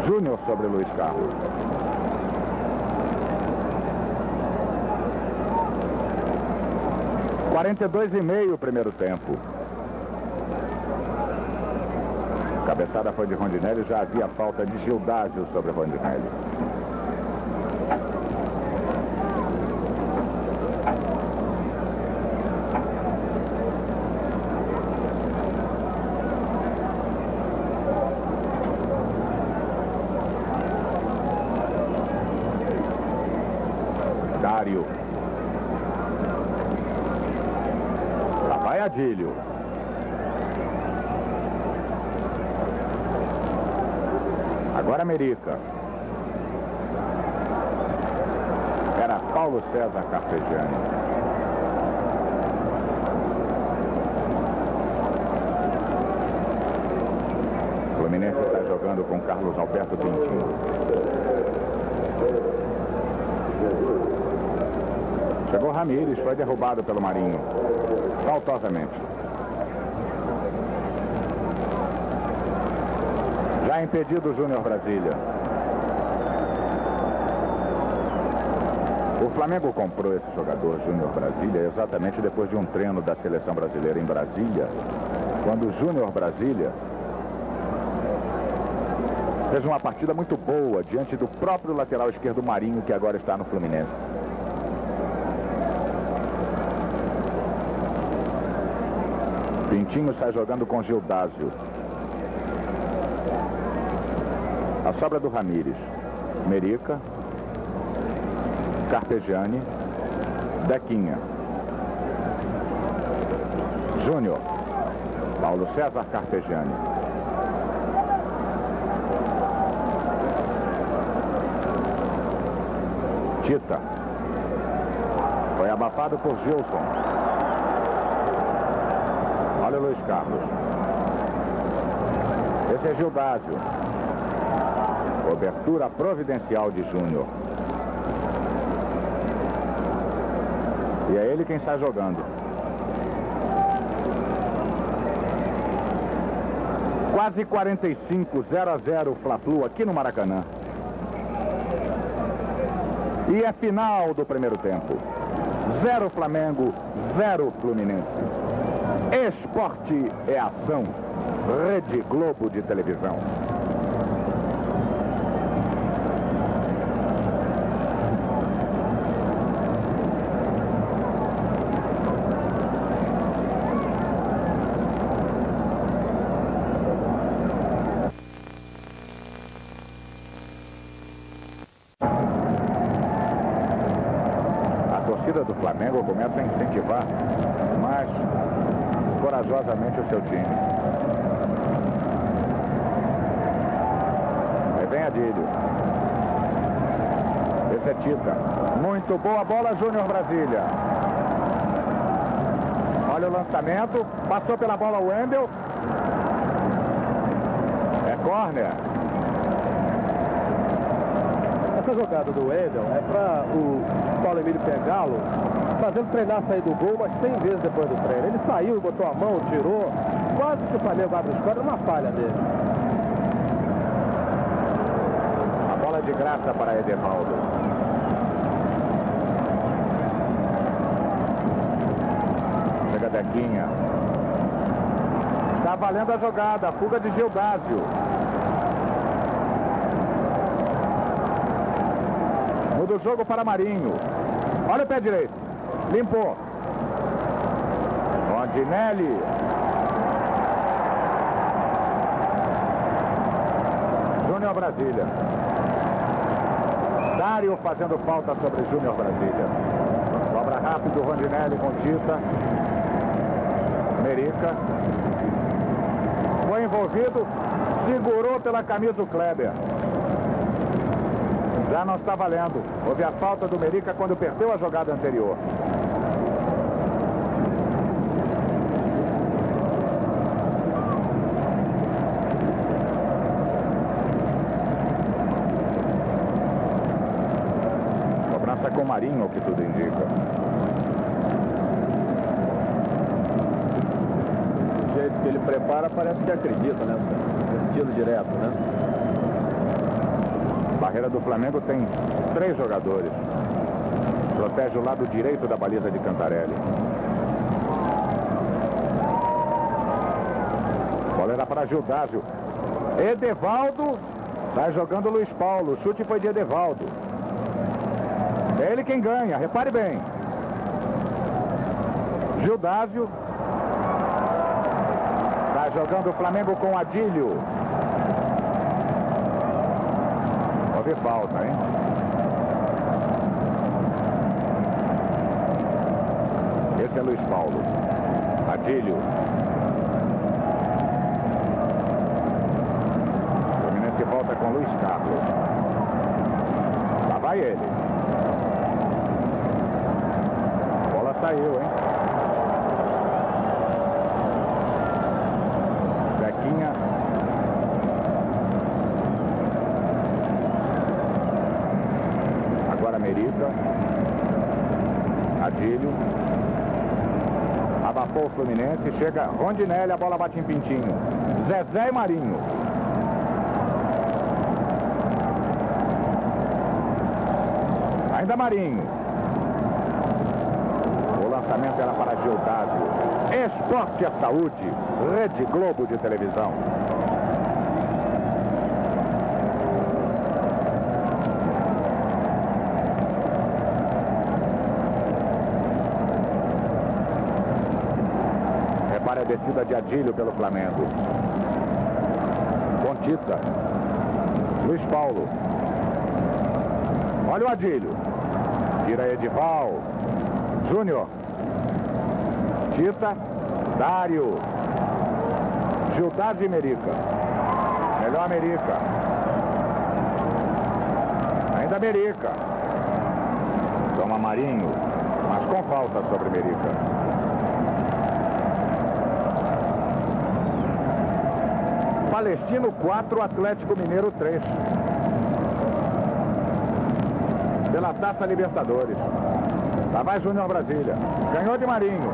Júnior sobre Luiz Carlos. (42,5) o primeiro tempo. Cabeçada foi de Rondinelli, já havia falta de Gildásio sobre Rondinelli. Dário. Lá vai Adílio. Agora Merica. Era Paulo César Carpegiani. O Fluminense está jogando com Carlos Alberto Pintinho. Chegou Ramírez, foi derrubado pelo Marinho. Faltosamente. Já impedido o Júnior Brasília. O Flamengo comprou esse jogador, Júnior Brasília, exatamente depois de um treino da seleção brasileira em Brasília, quando o Júnior Brasília fez uma partida muito boa diante do próprio lateral esquerdo Marinho, que agora está no Fluminense. Pintinho sai jogando com Gildásio. A sobra do Ramírez. Merica. Carpegiani. Dequinha. Júnior. Paulo César Carpegiani. Tita. Foi abafado por Gilson. Olha o Luiz Carlos. Esse é Gildásio. Cobertura providencial de Júnior. E é ele quem sai jogando. Quase 45, 0-0 Fla-Flu aqui no Maracanã. E é final do primeiro tempo. 0 Flamengo, 0 Fluminense. Esporte é ação. Rede Globo de televisão. Do Flamengo começa a incentivar mais corajosamente o seu time. Aí vem Adílio. Esse é Tita. Muito boa bola, Júnior Brasília. Olha o lançamento. Passou pela bola o Wendel. É córner. Essa jogada do Wendel é para o Paulo Emílio pegá-lo, fazendo treinar sair do gol, mas 100 vezes depois do treino. Ele saiu, botou a mão, tirou, quase que o Flamengo abre a esquadra, uma falha dele. A bola de graça para Edevaldo. Chega Dequinha. Está valendo a jogada, a fuga de Gildásio. Muda o jogo para Marinho. Olha o pé direito. Limpou. Rondinelli. Júnior Brasília. Dário fazendo falta sobre Júnior Brasília. Cobra rápido, Rondinelli com Tita. Merica. Foi envolvido. Segurou pela camisa o Kleber. Já não está valendo. Houve a falta do Merica quando perdeu a jogada anterior. Cobrança com Marinho, o que tudo indica. O jeito que ele prepara parece que acredita, né? Estilo direto, né? A barreira do Flamengo tem 3 jogadores. Protege o lado direito da baliza de Cantarelli. Bola era para Gildásio. Edevaldo. Está jogando Luiz Paulo. O chute foi de Edevaldo. É ele quem ganha. Repare bem. Gildásio. Está jogando o Flamengo com Adílio. Houve falta, hein? Esse é Luiz Paulo. Adílio. O Fluminense volta com Luiz Carlos. Lá vai ele. A bola saiu, hein? Zequinha. Agora Merica. Adílio. Abafou o Fluminense. Chega Rondinelli. A bola bate em Pintinho. Zezé e Marinho. Ainda Marinho. O lançamento era para Gildásio. Esporte é saúde. Rede Globo de televisão. Repare a descida de Adílio pelo Flamengo. Contita. Luiz Paulo. Olha o Adílio. Tira Edival. Júnior. Tita. Dário. Gildásio e Merica. Melhor Merica. Ainda Merica. Toma Marinho. Mas com falta sobre Merica. Palestino 4, Atlético Mineiro 3. Pela Taça Libertadores. Lá vai Júnior Brasília. Ganhou de Marinho.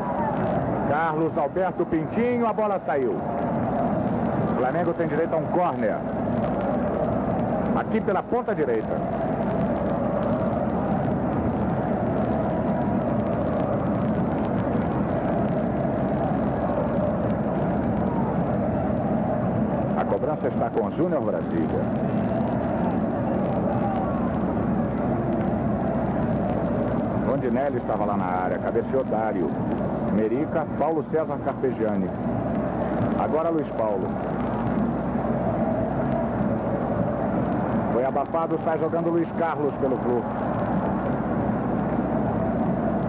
Carlos Alberto Pintinho, a bola saiu. Flamengo Flamengo tem direito a um córner. Aqui pela ponta direita. A cobrança está com o Júnior Brasília. Rondinelli estava lá na área, cabeceou Dário. Merica, Paulo César Carpegiani. Agora Luiz Paulo. Foi abafado, sai jogando Luiz Carlos pelo Flu.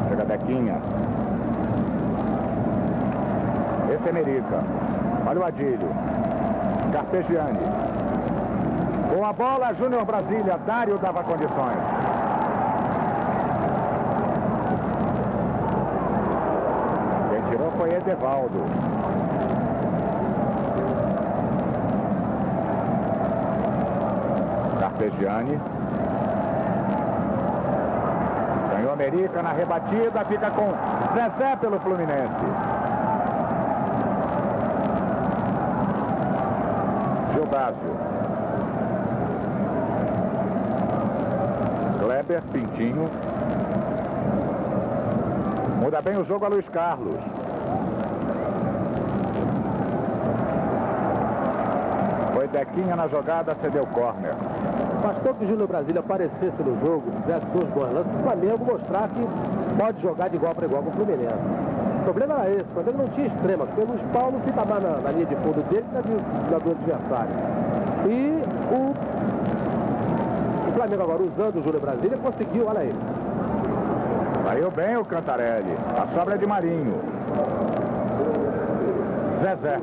Chega Dequinha. Esse é Merica. Olha o Adílio. Carpegiani. Com a bola, Júnior Brasília. Dário dava condições. Quem tirou foi Edevaldo. Carpegiani. Ganhou a América na rebatida, fica com Zezé pelo Fluminense. Gildásio. Kleber, Pintinho. Muda bem o jogo a Luiz Carlos. Foi Dequinha na jogada, cedeu córner. Bastou que o Júnior Brasília aparecesse no jogo, fizesse seus bons lances, o Flamengo mostrar que pode jogar de igual para igual com o Fluminense. O problema era esse, o Flamengo não tinha extrema, porque o Luiz Paulo fica mais na linha de fundo dele que do adversário. E o Flamengo agora, usando o Júnior Brasília, conseguiu, olha aí. Saiu bem o Cantarelli. A sobra é de Marinho. Zezé.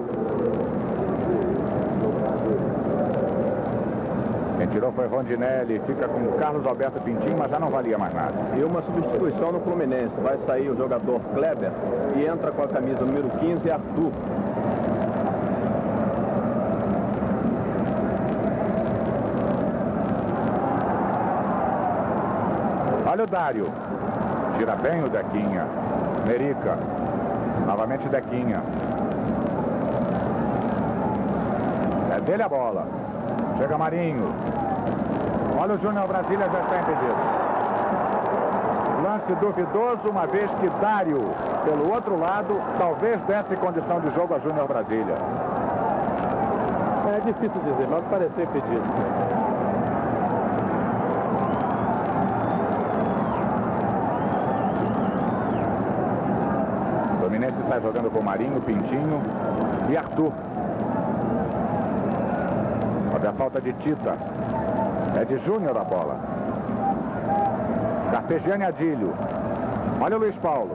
Quem tirou foi Rondinelli. Fica com o Carlos Alberto Pintinho, mas já não valia mais nada. E uma substituição no Fluminense. Vai sair o jogador Kleber e entra com a camisa número 15, Arthur. Olha o Dário. Tira bem o Dequinha. Merica. Novamente Dequinha. É dele a bola. Chega Marinho. Olha o Júnior Brasília, já está impedido. Lance duvidoso, uma vez que Dário, pelo outro lado, talvez desse condição de jogo a Júnior Brasília. É difícil dizer, mas pareceu impedido. O Fluminense está jogando com Marinho, Pintinho e Arthur. Olha a falta de Tita. É de Júnior a bola. Carpegiani, Adílio. Olha o Luiz Paulo.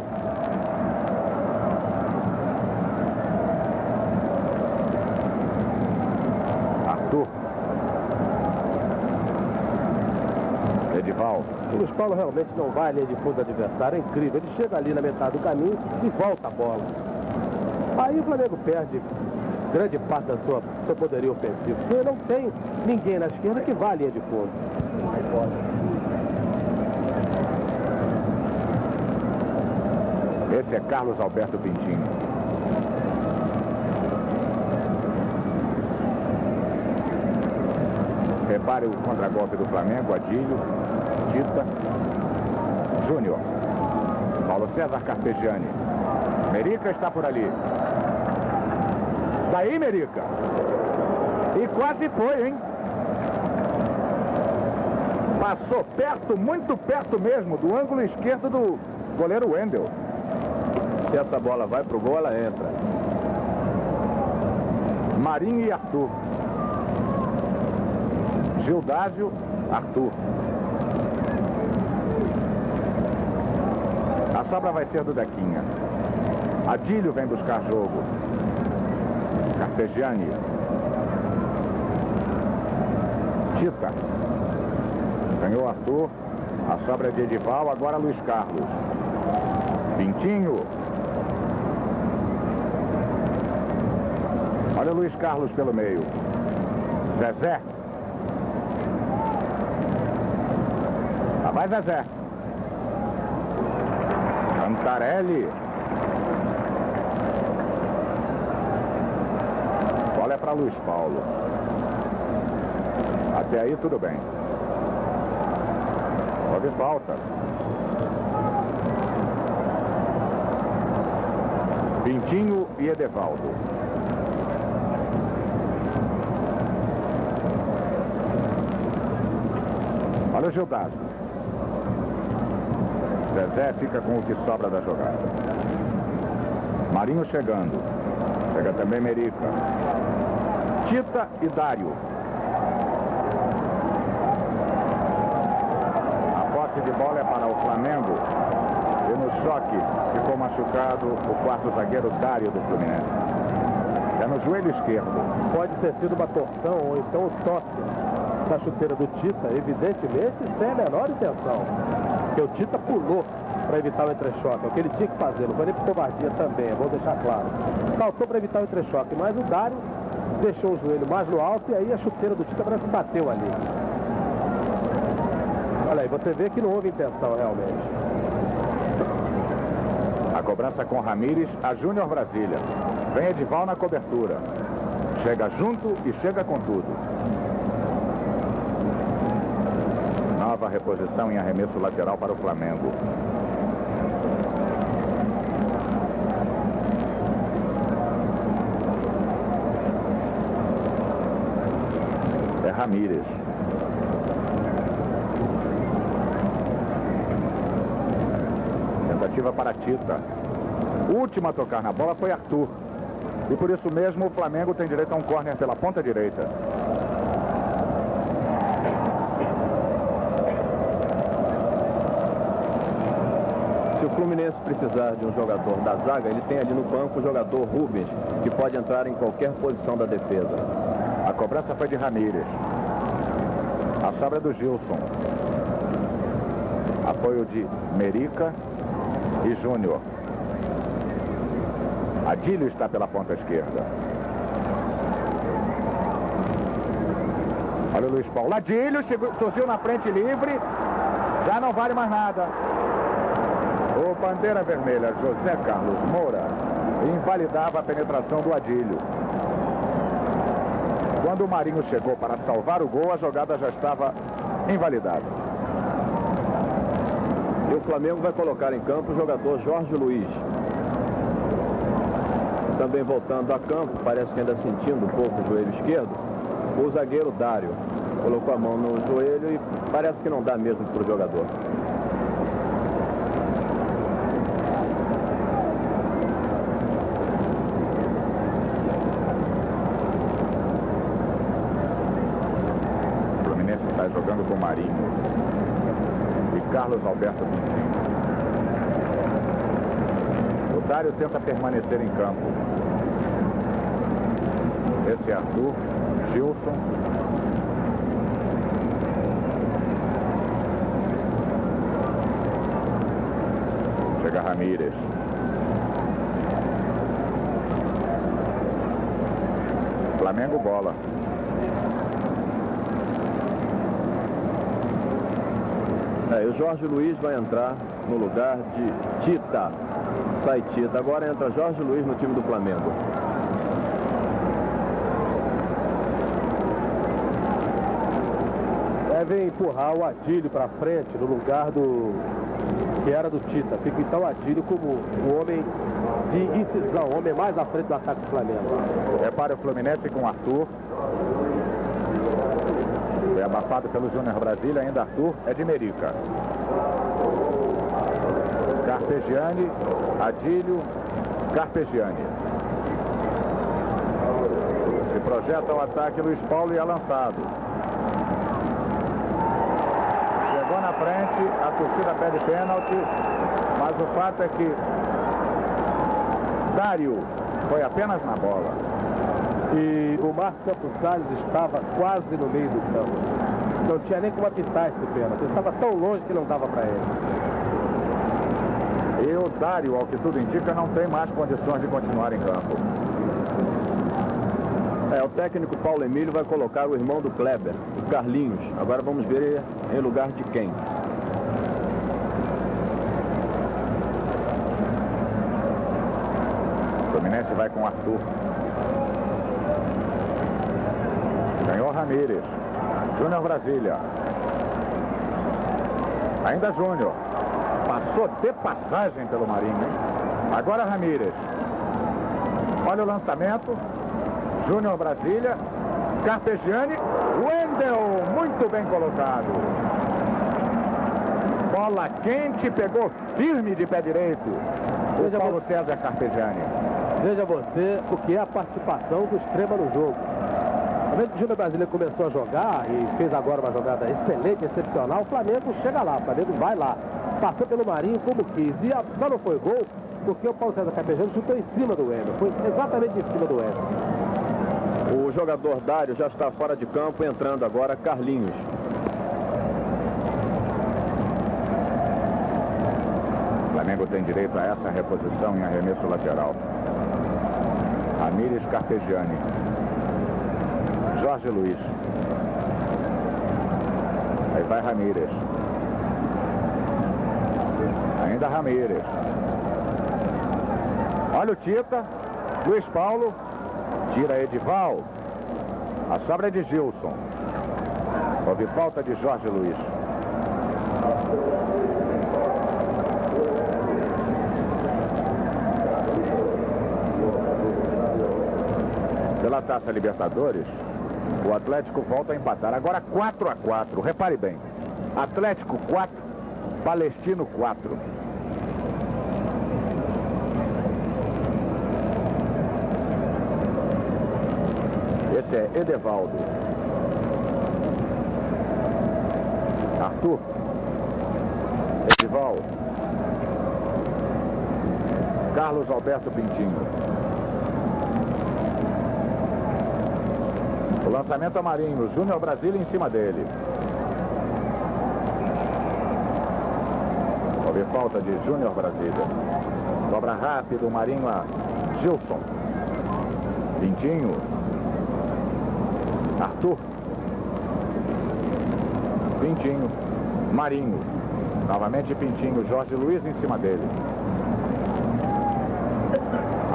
Arthur. Edivaldo. O Luiz Paulo realmente não vai à linha de fundo do adversário, é incrível. Ele chega ali na metade do caminho e volta a bola. Aí o Flamengo perde grande parte da seu poderio ofensivo. Porque não tem ninguém na esquerda que vá à linha de fundo. Esse é Carlos Alberto Pintinho. Repare o contragolpe do Flamengo, Adílio, Tita, Júnior. Paulo César Carpegiani. Merica está por ali. Daí, Merica. E quase foi, hein? Passou perto, muito perto mesmo, do ângulo esquerdo do goleiro Wendel. Se essa bola vai pro gol, ela entra. Marinho e Arthur. Gildásio, Arthur. A sobra vai ser do Dequinha. Adílio vem buscar jogo. Carpegiani. Tita. Ganhou Arthur. A sobra é de Edival. Agora Luiz Carlos. Pintinho. Olha o Luiz Carlos pelo meio. Zezé. Lá vai Zezé. Cantarelli. Bola é para Luiz Paulo. Até aí tudo bem. Houve falta. Pintinho e Edevaldo. Olha o Gildardo. Zezé fica com o que sobra da jogada. Marinho chegando. Chega também Merica. Tita e Dário. A posse de bola é para o Flamengo. E no choque ficou machucado o quarto zagueiro Dário do Fluminense. É no joelho esquerdo. Pode ter sido uma torção ou então o toque da chuteira do Tita, evidentemente, sem a menor intenção. Porque o Tita pulou para evitar o entrechoque. É o que ele tinha que fazer, não foi nem por covardia também, vou deixar claro. Saltou para evitar o entrechoque, mas o Dário deixou o joelho mais no alto e aí a chuteira do Tita parece que bateu ali. Olha aí, você vê que não houve intenção realmente. A cobrança com Ramírez, a Júnior Brasília. Vem Edival na cobertura. Chega junto e chega com tudo. Nova reposição em arremesso lateral para o Flamengo. É Ramírez. Tentativa para Tita. O último a tocar na bola foi Arthur. E por isso mesmo o Flamengo tem direito a um córner pela ponta direita. Se o Fluminense precisar de um jogador da zaga, ele tem ali no banco o jogador Rubens, que pode entrar em qualquer posição da defesa. A cobrança foi de Ramírez. A sobra do Gilson. Apoio de Merica e Júnior. Adílio está pela ponta esquerda. Olha o Luiz Paulo. Adílio torceu na frente livre. Já não vale mais nada. O bandeira vermelha, José Carlos Moura, invalidava a penetração do Adílio. Quando o Marinho chegou para salvar o gol, a jogada já estava invalidada. E o Flamengo vai colocar em campo o jogador Jorge Luiz. Também voltando a campo, parece que ainda sentindo um pouco o joelho esquerdo, o zagueiro Dário. Colocou a mão no joelho e parece que não dá mesmo para o jogador. O Fluminense está jogando com Marinho e Carlos Alberto Pintinho. O Dário tenta permanecer em campo. Esse é Arthur, Gilson. Chega Ramírez. Flamengo bola. E o Jorge Luiz vai entrar no lugar de Tita. Sai Tita. Agora entra Jorge Luiz no time do Flamengo. Devem empurrar o Adílio para frente no lugar do que era do Tita. Fica então o Adílio como o homem de incisão, o homem mais à frente do ataque do Flamengo. Repare o Fluminense com Arthur. Foi abafado pelo Júnior Brasília, ainda Arthur é de Merica. Carpegiani, Adílio, Carpegiani. Se projeta o ataque, Luiz Paulo e é lançado. Chegou na frente, a torcida pede pênalti, mas o fato é que Dário foi apenas na bola. E o Marcos Campos Salles estava quase no meio do campo. Não tinha nem como apitar esse pênalti. Ele estava tão longe que não dava para ele. E o Dário, ao que tudo indica, não tem mais condições de continuar em campo. O técnico Paulo Emílio vai colocar o irmão do Kleber, o Carlinhos. Agora vamos ver em lugar de quem. O Fluminense vai com Arthur. Ramírez. Júnior Brasília. Ainda Júnior. Passou de passagem pelo Marinho, hein? Agora Ramírez. Olha o lançamento. Júnior Brasília. Carpegiani. Wendel. Muito bem colocado. Bola quente. Pegou firme de pé direito. O Paulo César Carpegiani. Veja você o que é a participação do Extrema no jogo. Quando o Júnior Brasília começou a jogar e fez agora uma jogada excelente, excepcional, o Flamengo chega lá, o Flamengo vai lá. Passou pelo Marinho como quis. E só não foi gol porque o Paulo César Carpegiani chutou em cima do Wendel. Foi exatamente em cima do Wendel. O jogador Dário já está fora de campo, entrando agora Carlinhos. O Flamengo tem direito a essa reposição em arremesso lateral. Ramírez, Carpegiani. Jorge Luiz. Aí vai Ramírez. Ainda Ramírez. Olha o Tita. Luiz Paulo. Tira Edival. A sobra é de Gilson. Houve falta de Jorge Luiz. Pela Taça Libertadores, o Atlético volta a empatar. Agora 4-4. Repare bem. Atlético 4, Palestino 4. Esse é Edevaldo. Arthur. Edival. Carlos Alberto Pintinho. O lançamento a Marinho. Júnior Brasília em cima dele. Houve falta de Júnior Brasília. Dobra rápido. Marinho a Gilson. Pintinho. Arthur. Pintinho. Marinho. Novamente Pintinho. Jorge Luiz em cima dele.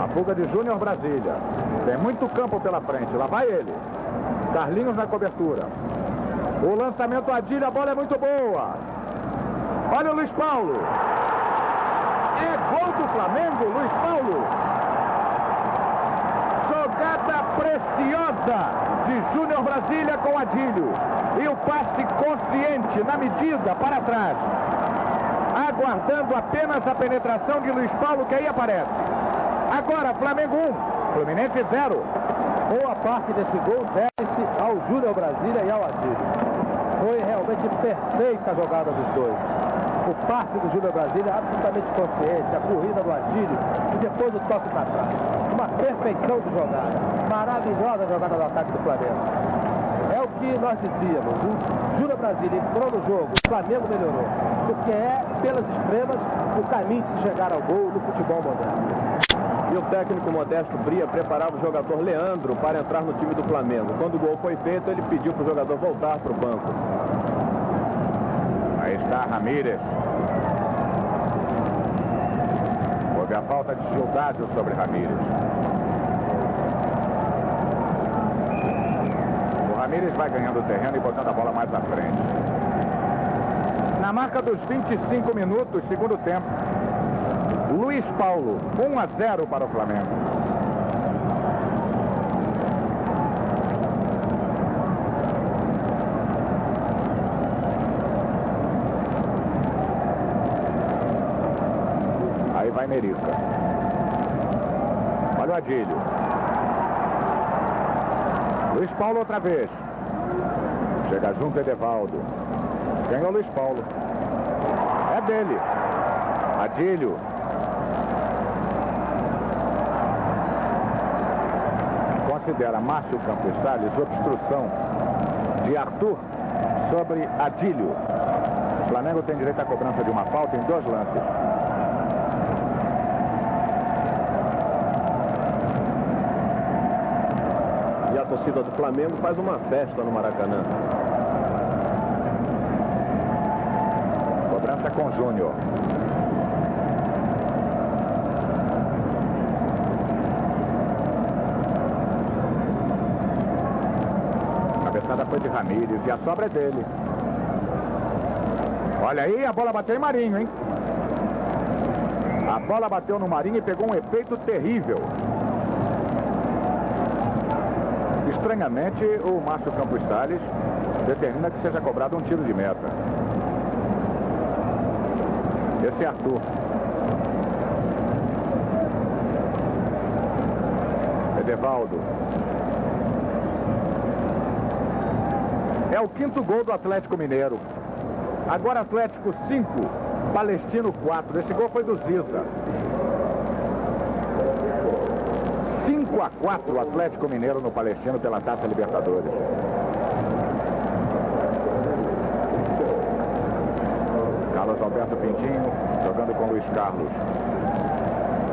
A fuga de Júnior Brasília. Tem muito campo pela frente. Lá vai ele. Carlinhos na cobertura. O lançamento Adílio. A bola é muito boa. Olha o Luiz Paulo. É gol do Flamengo. Luiz Paulo. Jogada preciosa de Júnior Brasília com Adílio. E o passe consciente na medida para trás. Aguardando apenas a penetração de Luiz Paulo, que aí aparece. Agora Flamengo 1, Fluminense 0. Boa parte desse gol deve-se ao Júnior Brasília e ao Adílio. Foi realmente perfeita a jogada dos dois. O passe do Júnior Brasília absolutamente consciente, a corrida do Adílio e depois o toque para trás. Uma perfeição de jogada. Maravilhosa jogada do ataque do Flamengo. É o que nós dizíamos. O Júnior Brasília entrou no jogo, o Flamengo melhorou. Porque é, pelas extremas, o caminho de chegar ao gol no futebol moderno. E o técnico Modesto Bria preparava o jogador Leandro para entrar no time do Flamengo. Quando o gol foi feito, ele pediu para o jogador voltar para o banco. Aí está Ramírez. Houve a falta de Gildádio sobre Ramírez. O Ramírez vai ganhando terreno e botando a bola mais à frente. Na marca dos 25 minutos, segundo tempo. Luiz Paulo, 1-0 para o Flamengo. Aí vai Merica. Olha o Adílio. Luiz Paulo outra vez. Chega junto Edevaldo. Ganhou Luiz Paulo. É dele. Adílio. Considera Márcio Campos Salles obstrução de Arthur sobre Adílio. O Flamengo tem direito à cobrança de uma falta em 2 lances. E a torcida do Flamengo faz uma festa no Maracanã. Cobrança com Júnior. cabeçada foi de Ramírez e a sobra é dele. Olha aí, a bola bateu em Marinho, hein? A bola bateu no Marinho e pegou um efeito terrível. Estranhamente, o Márcio Campos Salles determina que seja cobrado um tiro de meta. Esse é Arthur. Edevaldo. É o 5º gol do Atlético Mineiro. Agora Atlético 5, Palestino 4. Esse gol foi do Ziza. 5-4 o Atlético Mineiro no Palestino pela Taça Libertadores. Carlos Alberto Pintinho jogando com Luiz Carlos.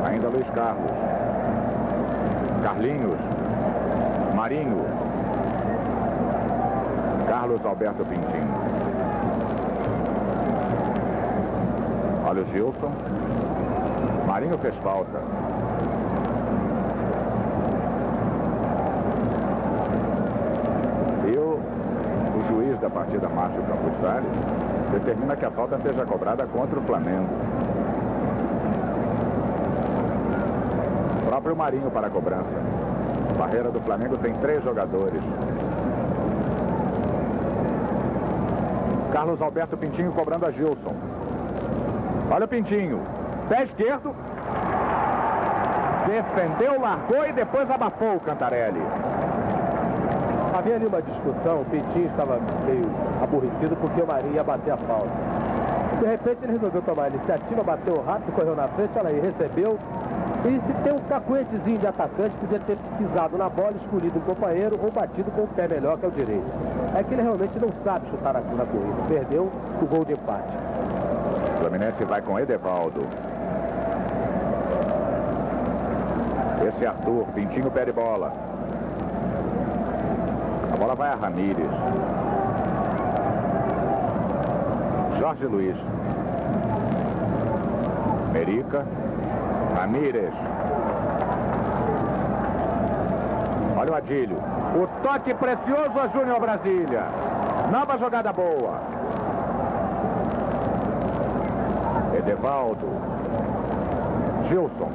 Ainda Luiz Carlos. Carlinhos. Marinho. Carlos Alberto Pintinho. Olha o Gilson. Marinho fez falta. E o juiz da partida, Márcio Campos Salles, determina que a falta seja cobrada contra o Flamengo. O próprio Marinho para a cobrança. A barreira do Flamengo tem 3 jogadores. Carlos Alberto Pintinho cobrando a Gilson. Olha o Pintinho. Pé esquerdo. Defendeu, largou e depois abafou o Cantarelli. Havia ali uma discussão, o Pintinho estava meio aborrecido porque o Marinho ia bater a falta. De repente ele resolveu tomar a iniciativa, bateu rápido, correu na frente, olha aí, recebeu. E se tem um cacuetezinho de atacante, podia ter pisado na bola, escolhido um companheiro ou batido com o pé melhor que é o direito. É que ele realmente não sabe chutar na corrida. Perdeu o gol de empate. O Fluminense vai com Edevaldo. Esse é Arthur. Pintinho pede bola. A bola vai a Ramírez. Jorge Luiz. Merica. Ramírez. Olha o Adílio. O toque precioso a Júnior Brasília. Nova jogada boa. Edevaldo. Gilson.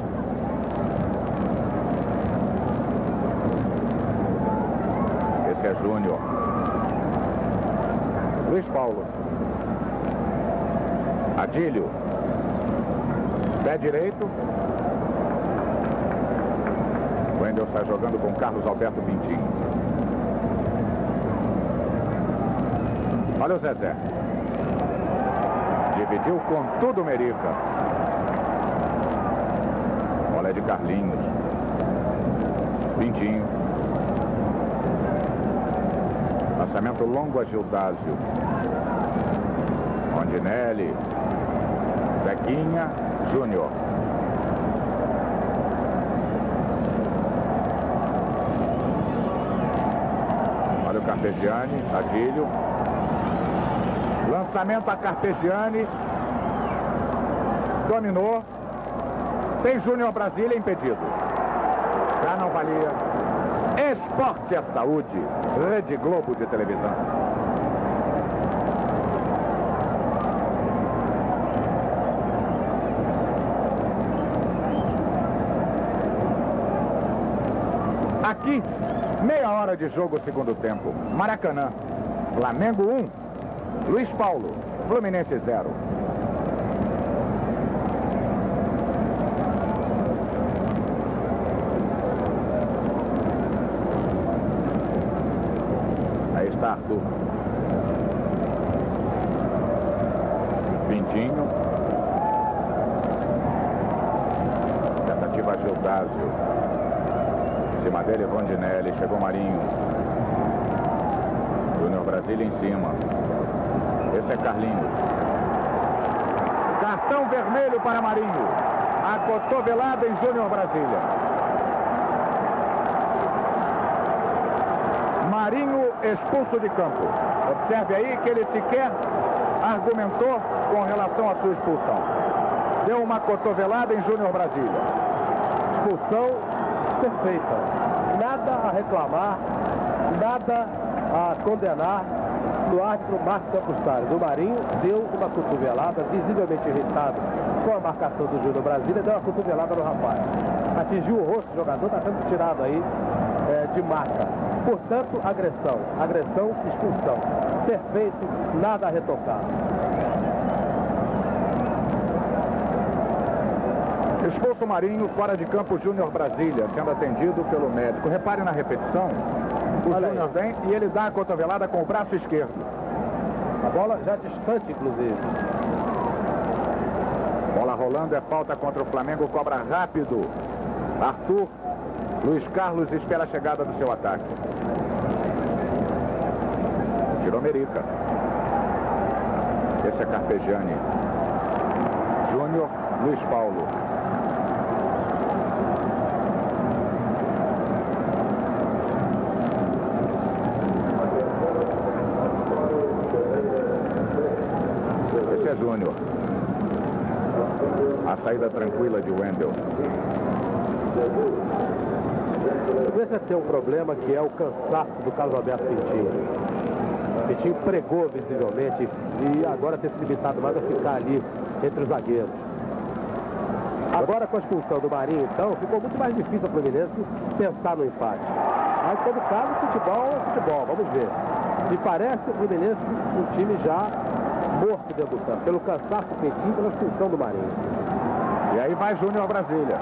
Esse é Júnior. Luiz Paulo. Adílio. Pé direito. Wendel sai jogando com Carlos Alberto Pintinho. Olha o Zezé. Dividiu com tudo o Merica. Bola é de Carlinhos. Pintinho. Lançamento longo a Gildásio. Rondinelli. Zequinha. Júnior. Olha o Carpegiani. Adílio. Lançamento a Carpegiani. Dominou. Tem Júnior Brasília impedido. Já não valia. Esporte é saúde. Rede Globo de televisão. Aqui, meia hora de jogo, segundo tempo. Maracanã. Flamengo 1. Luiz Paulo. Fluminense 0. Aí está Arthur. Pintinho. Tentativa Gildásio. Em cima dele, Rondinelli. Chegou Marinho. Júnior Brasília em cima. Esse é Carlinhos. Cartão vermelho para Marinho. A cotovelada em Júnior Brasília. Marinho expulso de campo. Observe aí que ele sequer argumentou com relação à sua expulsão. Deu uma cotovelada em Júnior Brasília. Expulsão perfeita. Nada a reclamar, nada a condenar no árbitro Marcos Campos Salles. O Marinho deu uma cotovelada, visivelmente irritado com a marcação do Júnior Brasília, deu uma cotovelada no rapaz. Atingiu o rosto do jogador, está sendo tirado aí de marca. Portanto, agressão. Agressão, expulsão. Perfeito, nada a retocar. Expulso o Marinho, fora de campo Júnior Brasília, sendo atendido pelo médico. Repare na repetição, o Júnior vem e ele dá a cotovelada com o braço esquerdo. A bola já distante, inclusive. Bola rolando, é falta contra o Flamengo, cobra rápido. Arthur, Luiz Carlos espera a chegada do seu ataque. Tirou Merica. Esse é Carpegiani. Júnior, Luiz Paulo. Esse é Júnior. A saída tranquila de Wendel. Esse tem um problema que é o cansaço do Carlos Alberto Pintinho. Pintinho pregou visivelmente e agora tem se limitado mais a ficar ali entre os zagueiros. Agora com a expulsão do Marinho, então, ficou muito mais difícil ao Fluminense pensar no empate. Mas, em todo caso, futebol é futebol, vamos ver. Me parece o Fluminense um time já morto dentro do campo, pelo cansaço do Pintinho e pela expulsão do Marinho. E aí vai Júnior Brasília.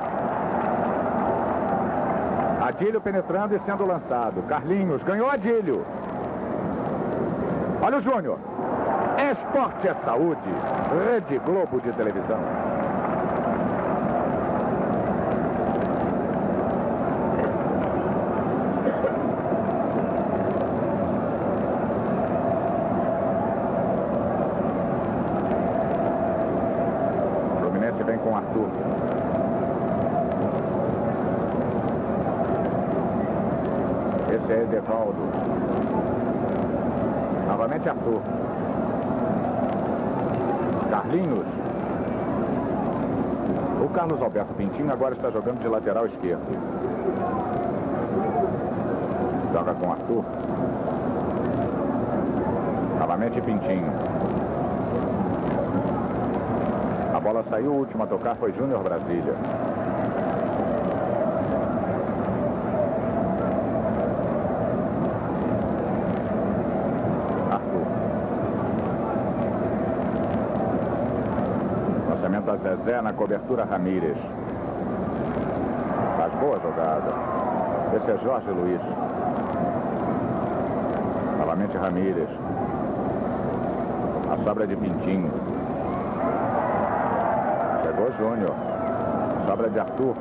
Adílio penetrando e sendo lançado. Carlinhos ganhou Adílio. Olha o Júnior. Esporte é saúde. Rede Globo de televisão. O Fluminense vem com Arthur. Esse é Edevaldo. Novamente Arthur. Carlinhos. O Carlos Alberto Pintinho agora está jogando de lateral esquerdo. Joga com Arthur. Novamente Pintinho. A bola saiu, o último a tocar foi Júnior Brasília. A Zezé na cobertura Ramírez. Faz boa jogada. Esse é Jorge Luiz. Novamente Ramírez. A sobra de Pintinho. Chegou Júnior. Sobra de Arthur.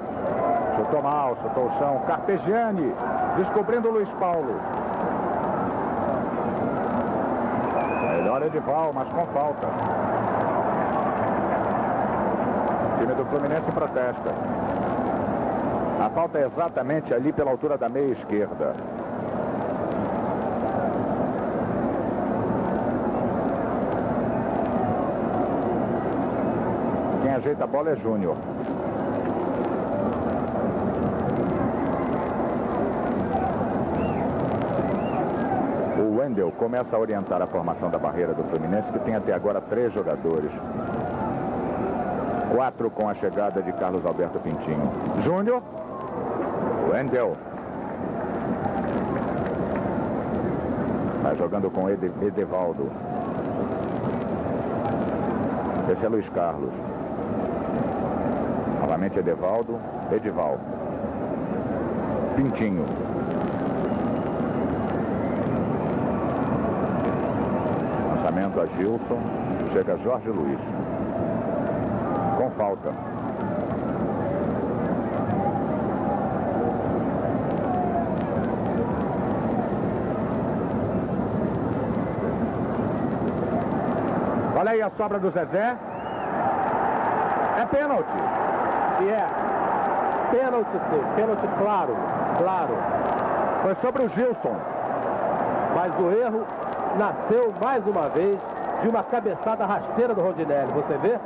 Chutou mal, chutou o chão. Carpegiani. Descobrindo o Luiz Paulo. Melhor Edival, mas com falta. O time do Fluminense protesta. A falta é exatamente ali pela altura da meia esquerda. Quem ajeita a bola é Júnior. O Wendel começa a orientar a formação da barreira do Fluminense, que tem até agora 3 jogadores. 4 com a chegada de Carlos Alberto Pintinho. Júnior. Wendel. Vai jogando com Edevaldo. Esse é Luiz Carlos. Novamente Edevaldo. Edival. Pintinho. Lançamento a Gilson. Chega Jorge Luiz. Com falta. Olha aí a sobra do Zezé. É pênalti. E é. Pênalti, sim. Pênalti claro. Claro. Foi sobre o Gilson. Mas o erro nasceu mais uma vez de uma cabeçada rasteira do Rondinelli. Você vê?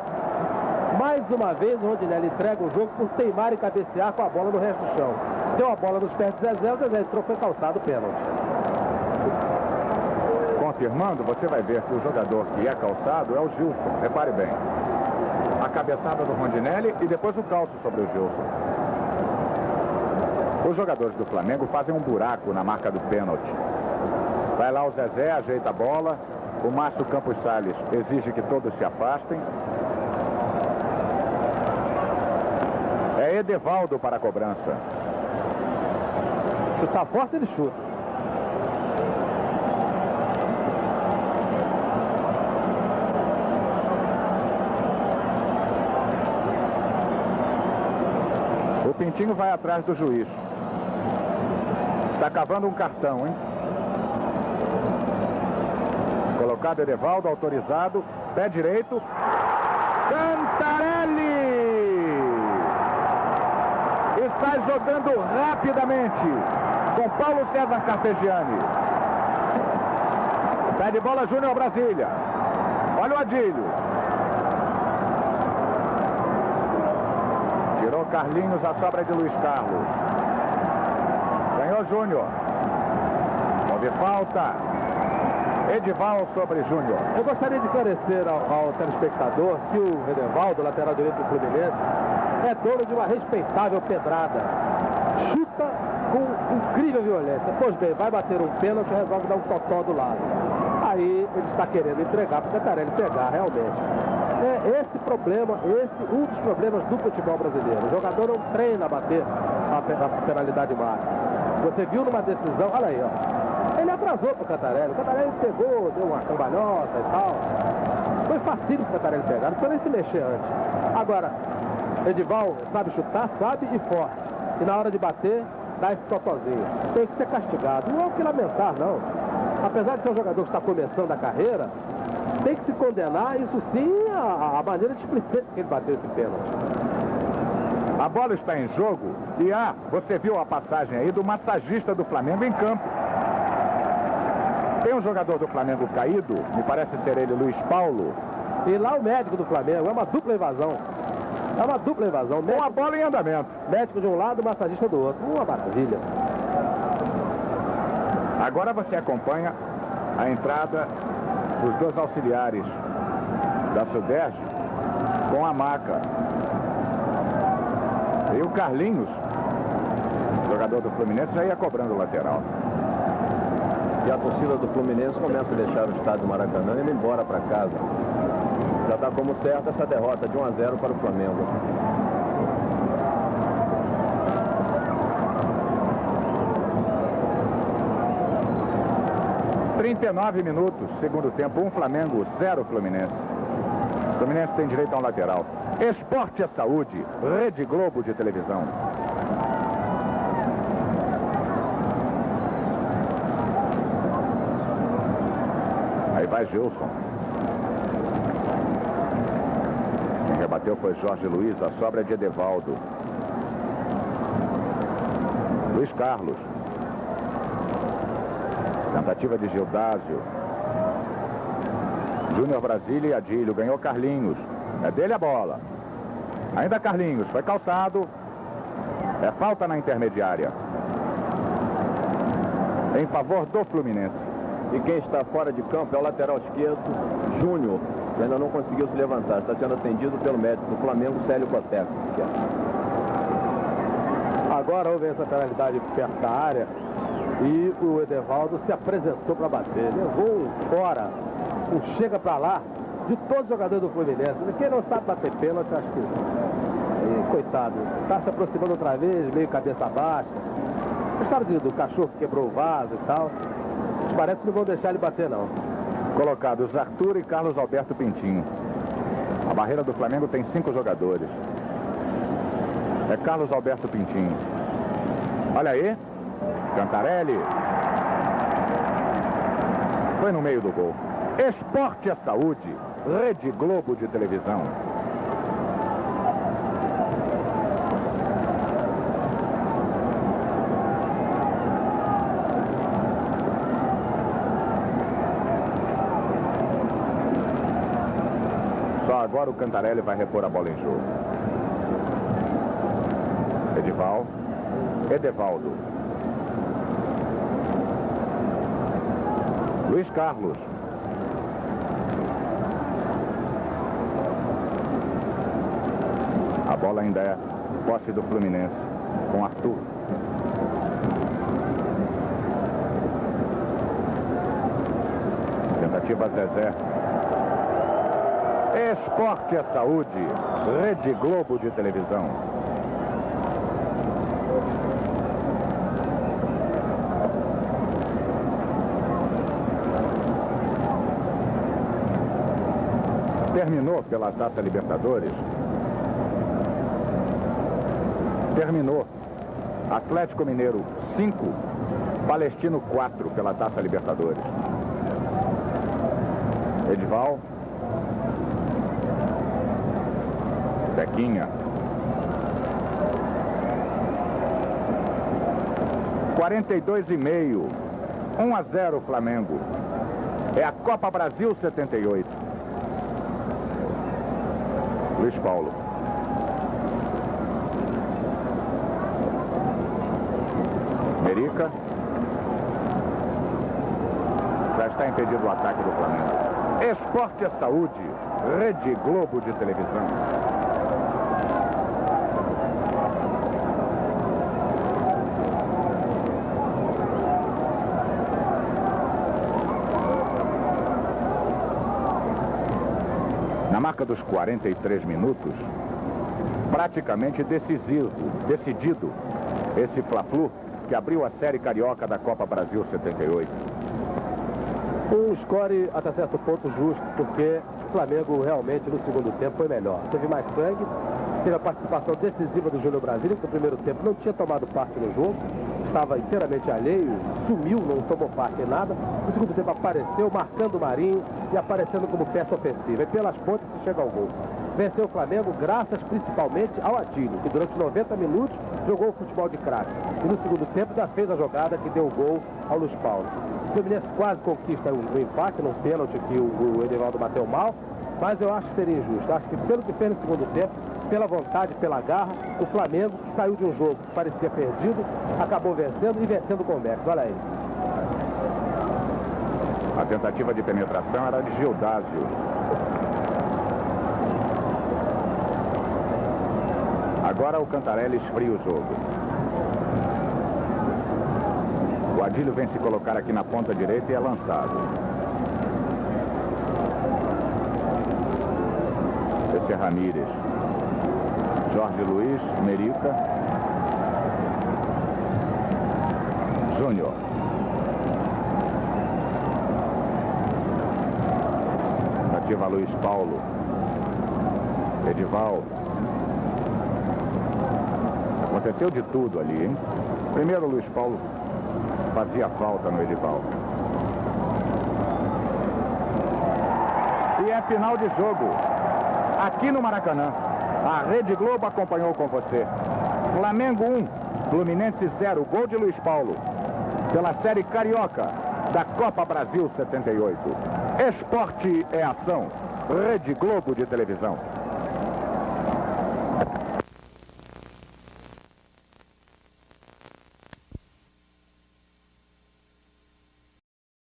Mais uma vez o Rondinelli entrega o jogo por teimar e cabecear com a bola no resto do chão. Deu a bola nos pés de Zezé, o Zezé entrou, foi calçado, pênalti. confirmando, você vai ver que o jogador que é calçado é o Gilson. Repare bem. A cabeçada do Rondinelli e depois o calço sobre o Gilson. Os jogadores do Flamengo fazem um buraco na marca do pênalti. Vai lá o Zezé, ajeita a bola. O Márcio Campos Salles exige que todos se afastem. É Edevaldo para a cobrança. Se está forte, ele chuta. O Pintinho vai atrás do juiz. Está cavando um cartão, hein? Colocado Edevaldo, autorizado. Pé direito. Cantarelli! Está jogando rapidamente com Paulo César Carpegiani. Pé de bola Júnior Brasília. Olha o Adílio. Tirou Carlinhos, a sobra de Luiz Carlos. Ganhou Júnior. Houve falta. Edival sobre Júnior. Eu gostaria de esclarecer ao telespectador que o Edevaldo, lateral direito do Fluminense, é dono de uma respeitável pedrada. Chuta com incrível violência. Pois bem, vai bater um pênalti e resolve dar um totó do lado. Aí ele está querendo entregar para o Cantarelli pegar realmente. É esse problema, um dos problemas do futebol brasileiro. O jogador não treina a bater a penalidade máxima. Você viu numa decisão, olha aí, ó. Ele atrasou para o Cantarelli. O Cantarelli pegou, deu uma cambalhota e tal. Foi fácil para o Cantarelli pegar, não precisa nem se mexer antes. Agora, Edival sabe chutar, sabe e forte. E na hora de bater, dá esse totozinho. Tem que ser castigado. Não é o que lamentar, não. Apesar de ser um jogador que está começando a carreira, tem que se condenar, isso sim, a maneira displicente que ele bateu esse pênalti. A bola está em jogo e você viu a passagem aí do massagista do Flamengo em campo. Tem um jogador do Flamengo caído, me parece ser ele, Luiz Paulo. E lá o médico do Flamengo, é uma dupla invasão. É uma dupla invasão. Com a bola em andamento. Médico de um lado, massagista do outro. Uma maravilha. Agora você acompanha a entrada dos dois auxiliares da Sudeste com a maca. E o Carlinhos, jogador do Fluminense, já ia cobrando o lateral. E a torcida do Fluminense começa a deixar o estádio do Maracanã e ir embora para casa. Já está como certo essa derrota de 1-0 para o Flamengo. – 39 minutos, segundo tempo, 1 Flamengo, 0 Fluminense. O Fluminense tem direito a um lateral. Esporte é saúde, Rede Globo de televisão. Aí vai Gilson. Quem rebateu foi Jorge Luiz, a sobra é de Edevaldo. Luiz Carlos. Tentativa de Gildásio. Júnior Brasília e Adílio. Ganhou Carlinhos. É dele a bola. Ainda Carlinhos. Foi calçado. É falta na intermediária. Em favor do Fluminense. E quem está fora de campo é o lateral esquerdo, Júnior, que ainda não conseguiu se levantar. Está sendo atendido pelo médico do Flamengo, Célio Coteco. Agora houve essa penalidade perto da área e o Edevaldo se apresentou para bater. Levou fora, chega para lá, de todos os jogadores do Fluminense. Quem não sabe bater pênalti, acho que... E, coitado, está se aproximando outra vez, meio cabeça baixa. Gostaram do cachorro que quebrou o vaso e tal. Parece que não vão deixar ele bater, não. Colocados Arthur e Carlos Alberto Pintinho. A barreira do Flamengo tem 5 jogadores. É Carlos Alberto Pintinho. Olha aí. Cantarelli. Foi no meio do gol. Esporte é saúde. Rede Globo de televisão. Agora o Cantarelli vai repor a bola em jogo. Edevaldo. Luiz Carlos. A bola ainda é posse do Fluminense com Arthur. Tentativa Zezé. Esporte é saúde. Rede Globo de televisão. Terminou pela Taça Libertadores. Terminou. Atlético Mineiro 5, Palestino 4 pela Taça Libertadores. Edival. Bequinha. 42,5. 1-0 Flamengo. É a Copa Brasil 78. Luiz Paulo. Merica. Já está impedido o ataque do Flamengo. Esporte é saúde. Rede Globo de televisão. Na marca dos 43 minutos, praticamente decidido esse Fla-Flu que abriu a série carioca da Copa Brasil 78. Um score até certo ponto justo, porque o Flamengo realmente no segundo tempo foi melhor. Teve mais sangue, teve a participação decisiva do Júnior Brasília, que no primeiro tempo não tinha tomado parte no jogo, estava inteiramente alheio, sumiu, não tomou parte em nada. No segundo tempo apareceu, marcando o Marinho e aparecendo como peça ofensiva. E pelas pontas se chega ao gol. Venceu o Flamengo graças principalmente ao Adílio, que durante 90 minutos jogou o futebol de craque. E no segundo tempo já fez a jogada que deu o gol ao Luiz Paulo. O Fluminense quase conquista o empate, num pênalti que o Edivaldo bateu mal, mas eu acho que seria injusto. Acho que pelo que fez no segundo tempo, pela vontade, pela garra, o Flamengo saiu de um jogo que parecia perdido, acabou vencendo e vencendo com o Bex. Olha aí. A tentativa de penetração era de Gildásio. Agora o Cantarelli esfria o jogo. O Adílio vem se colocar aqui na ponta direita e é lançado. Esse é Ramírez. Jorge Luiz, Merica. Júnior. Ativa Luiz Paulo. Edival. Aconteceu de tudo ali, hein? Primeiro o Luiz Paulo fazia falta no Edival. E é final de jogo. Aqui no Maracanã. A Rede Globo acompanhou com você. Flamengo 1, Fluminense 0. Gol de Luiz Paulo. Pela série carioca da Copa Brasil 78. Esporte é ação. Rede Globo de televisão.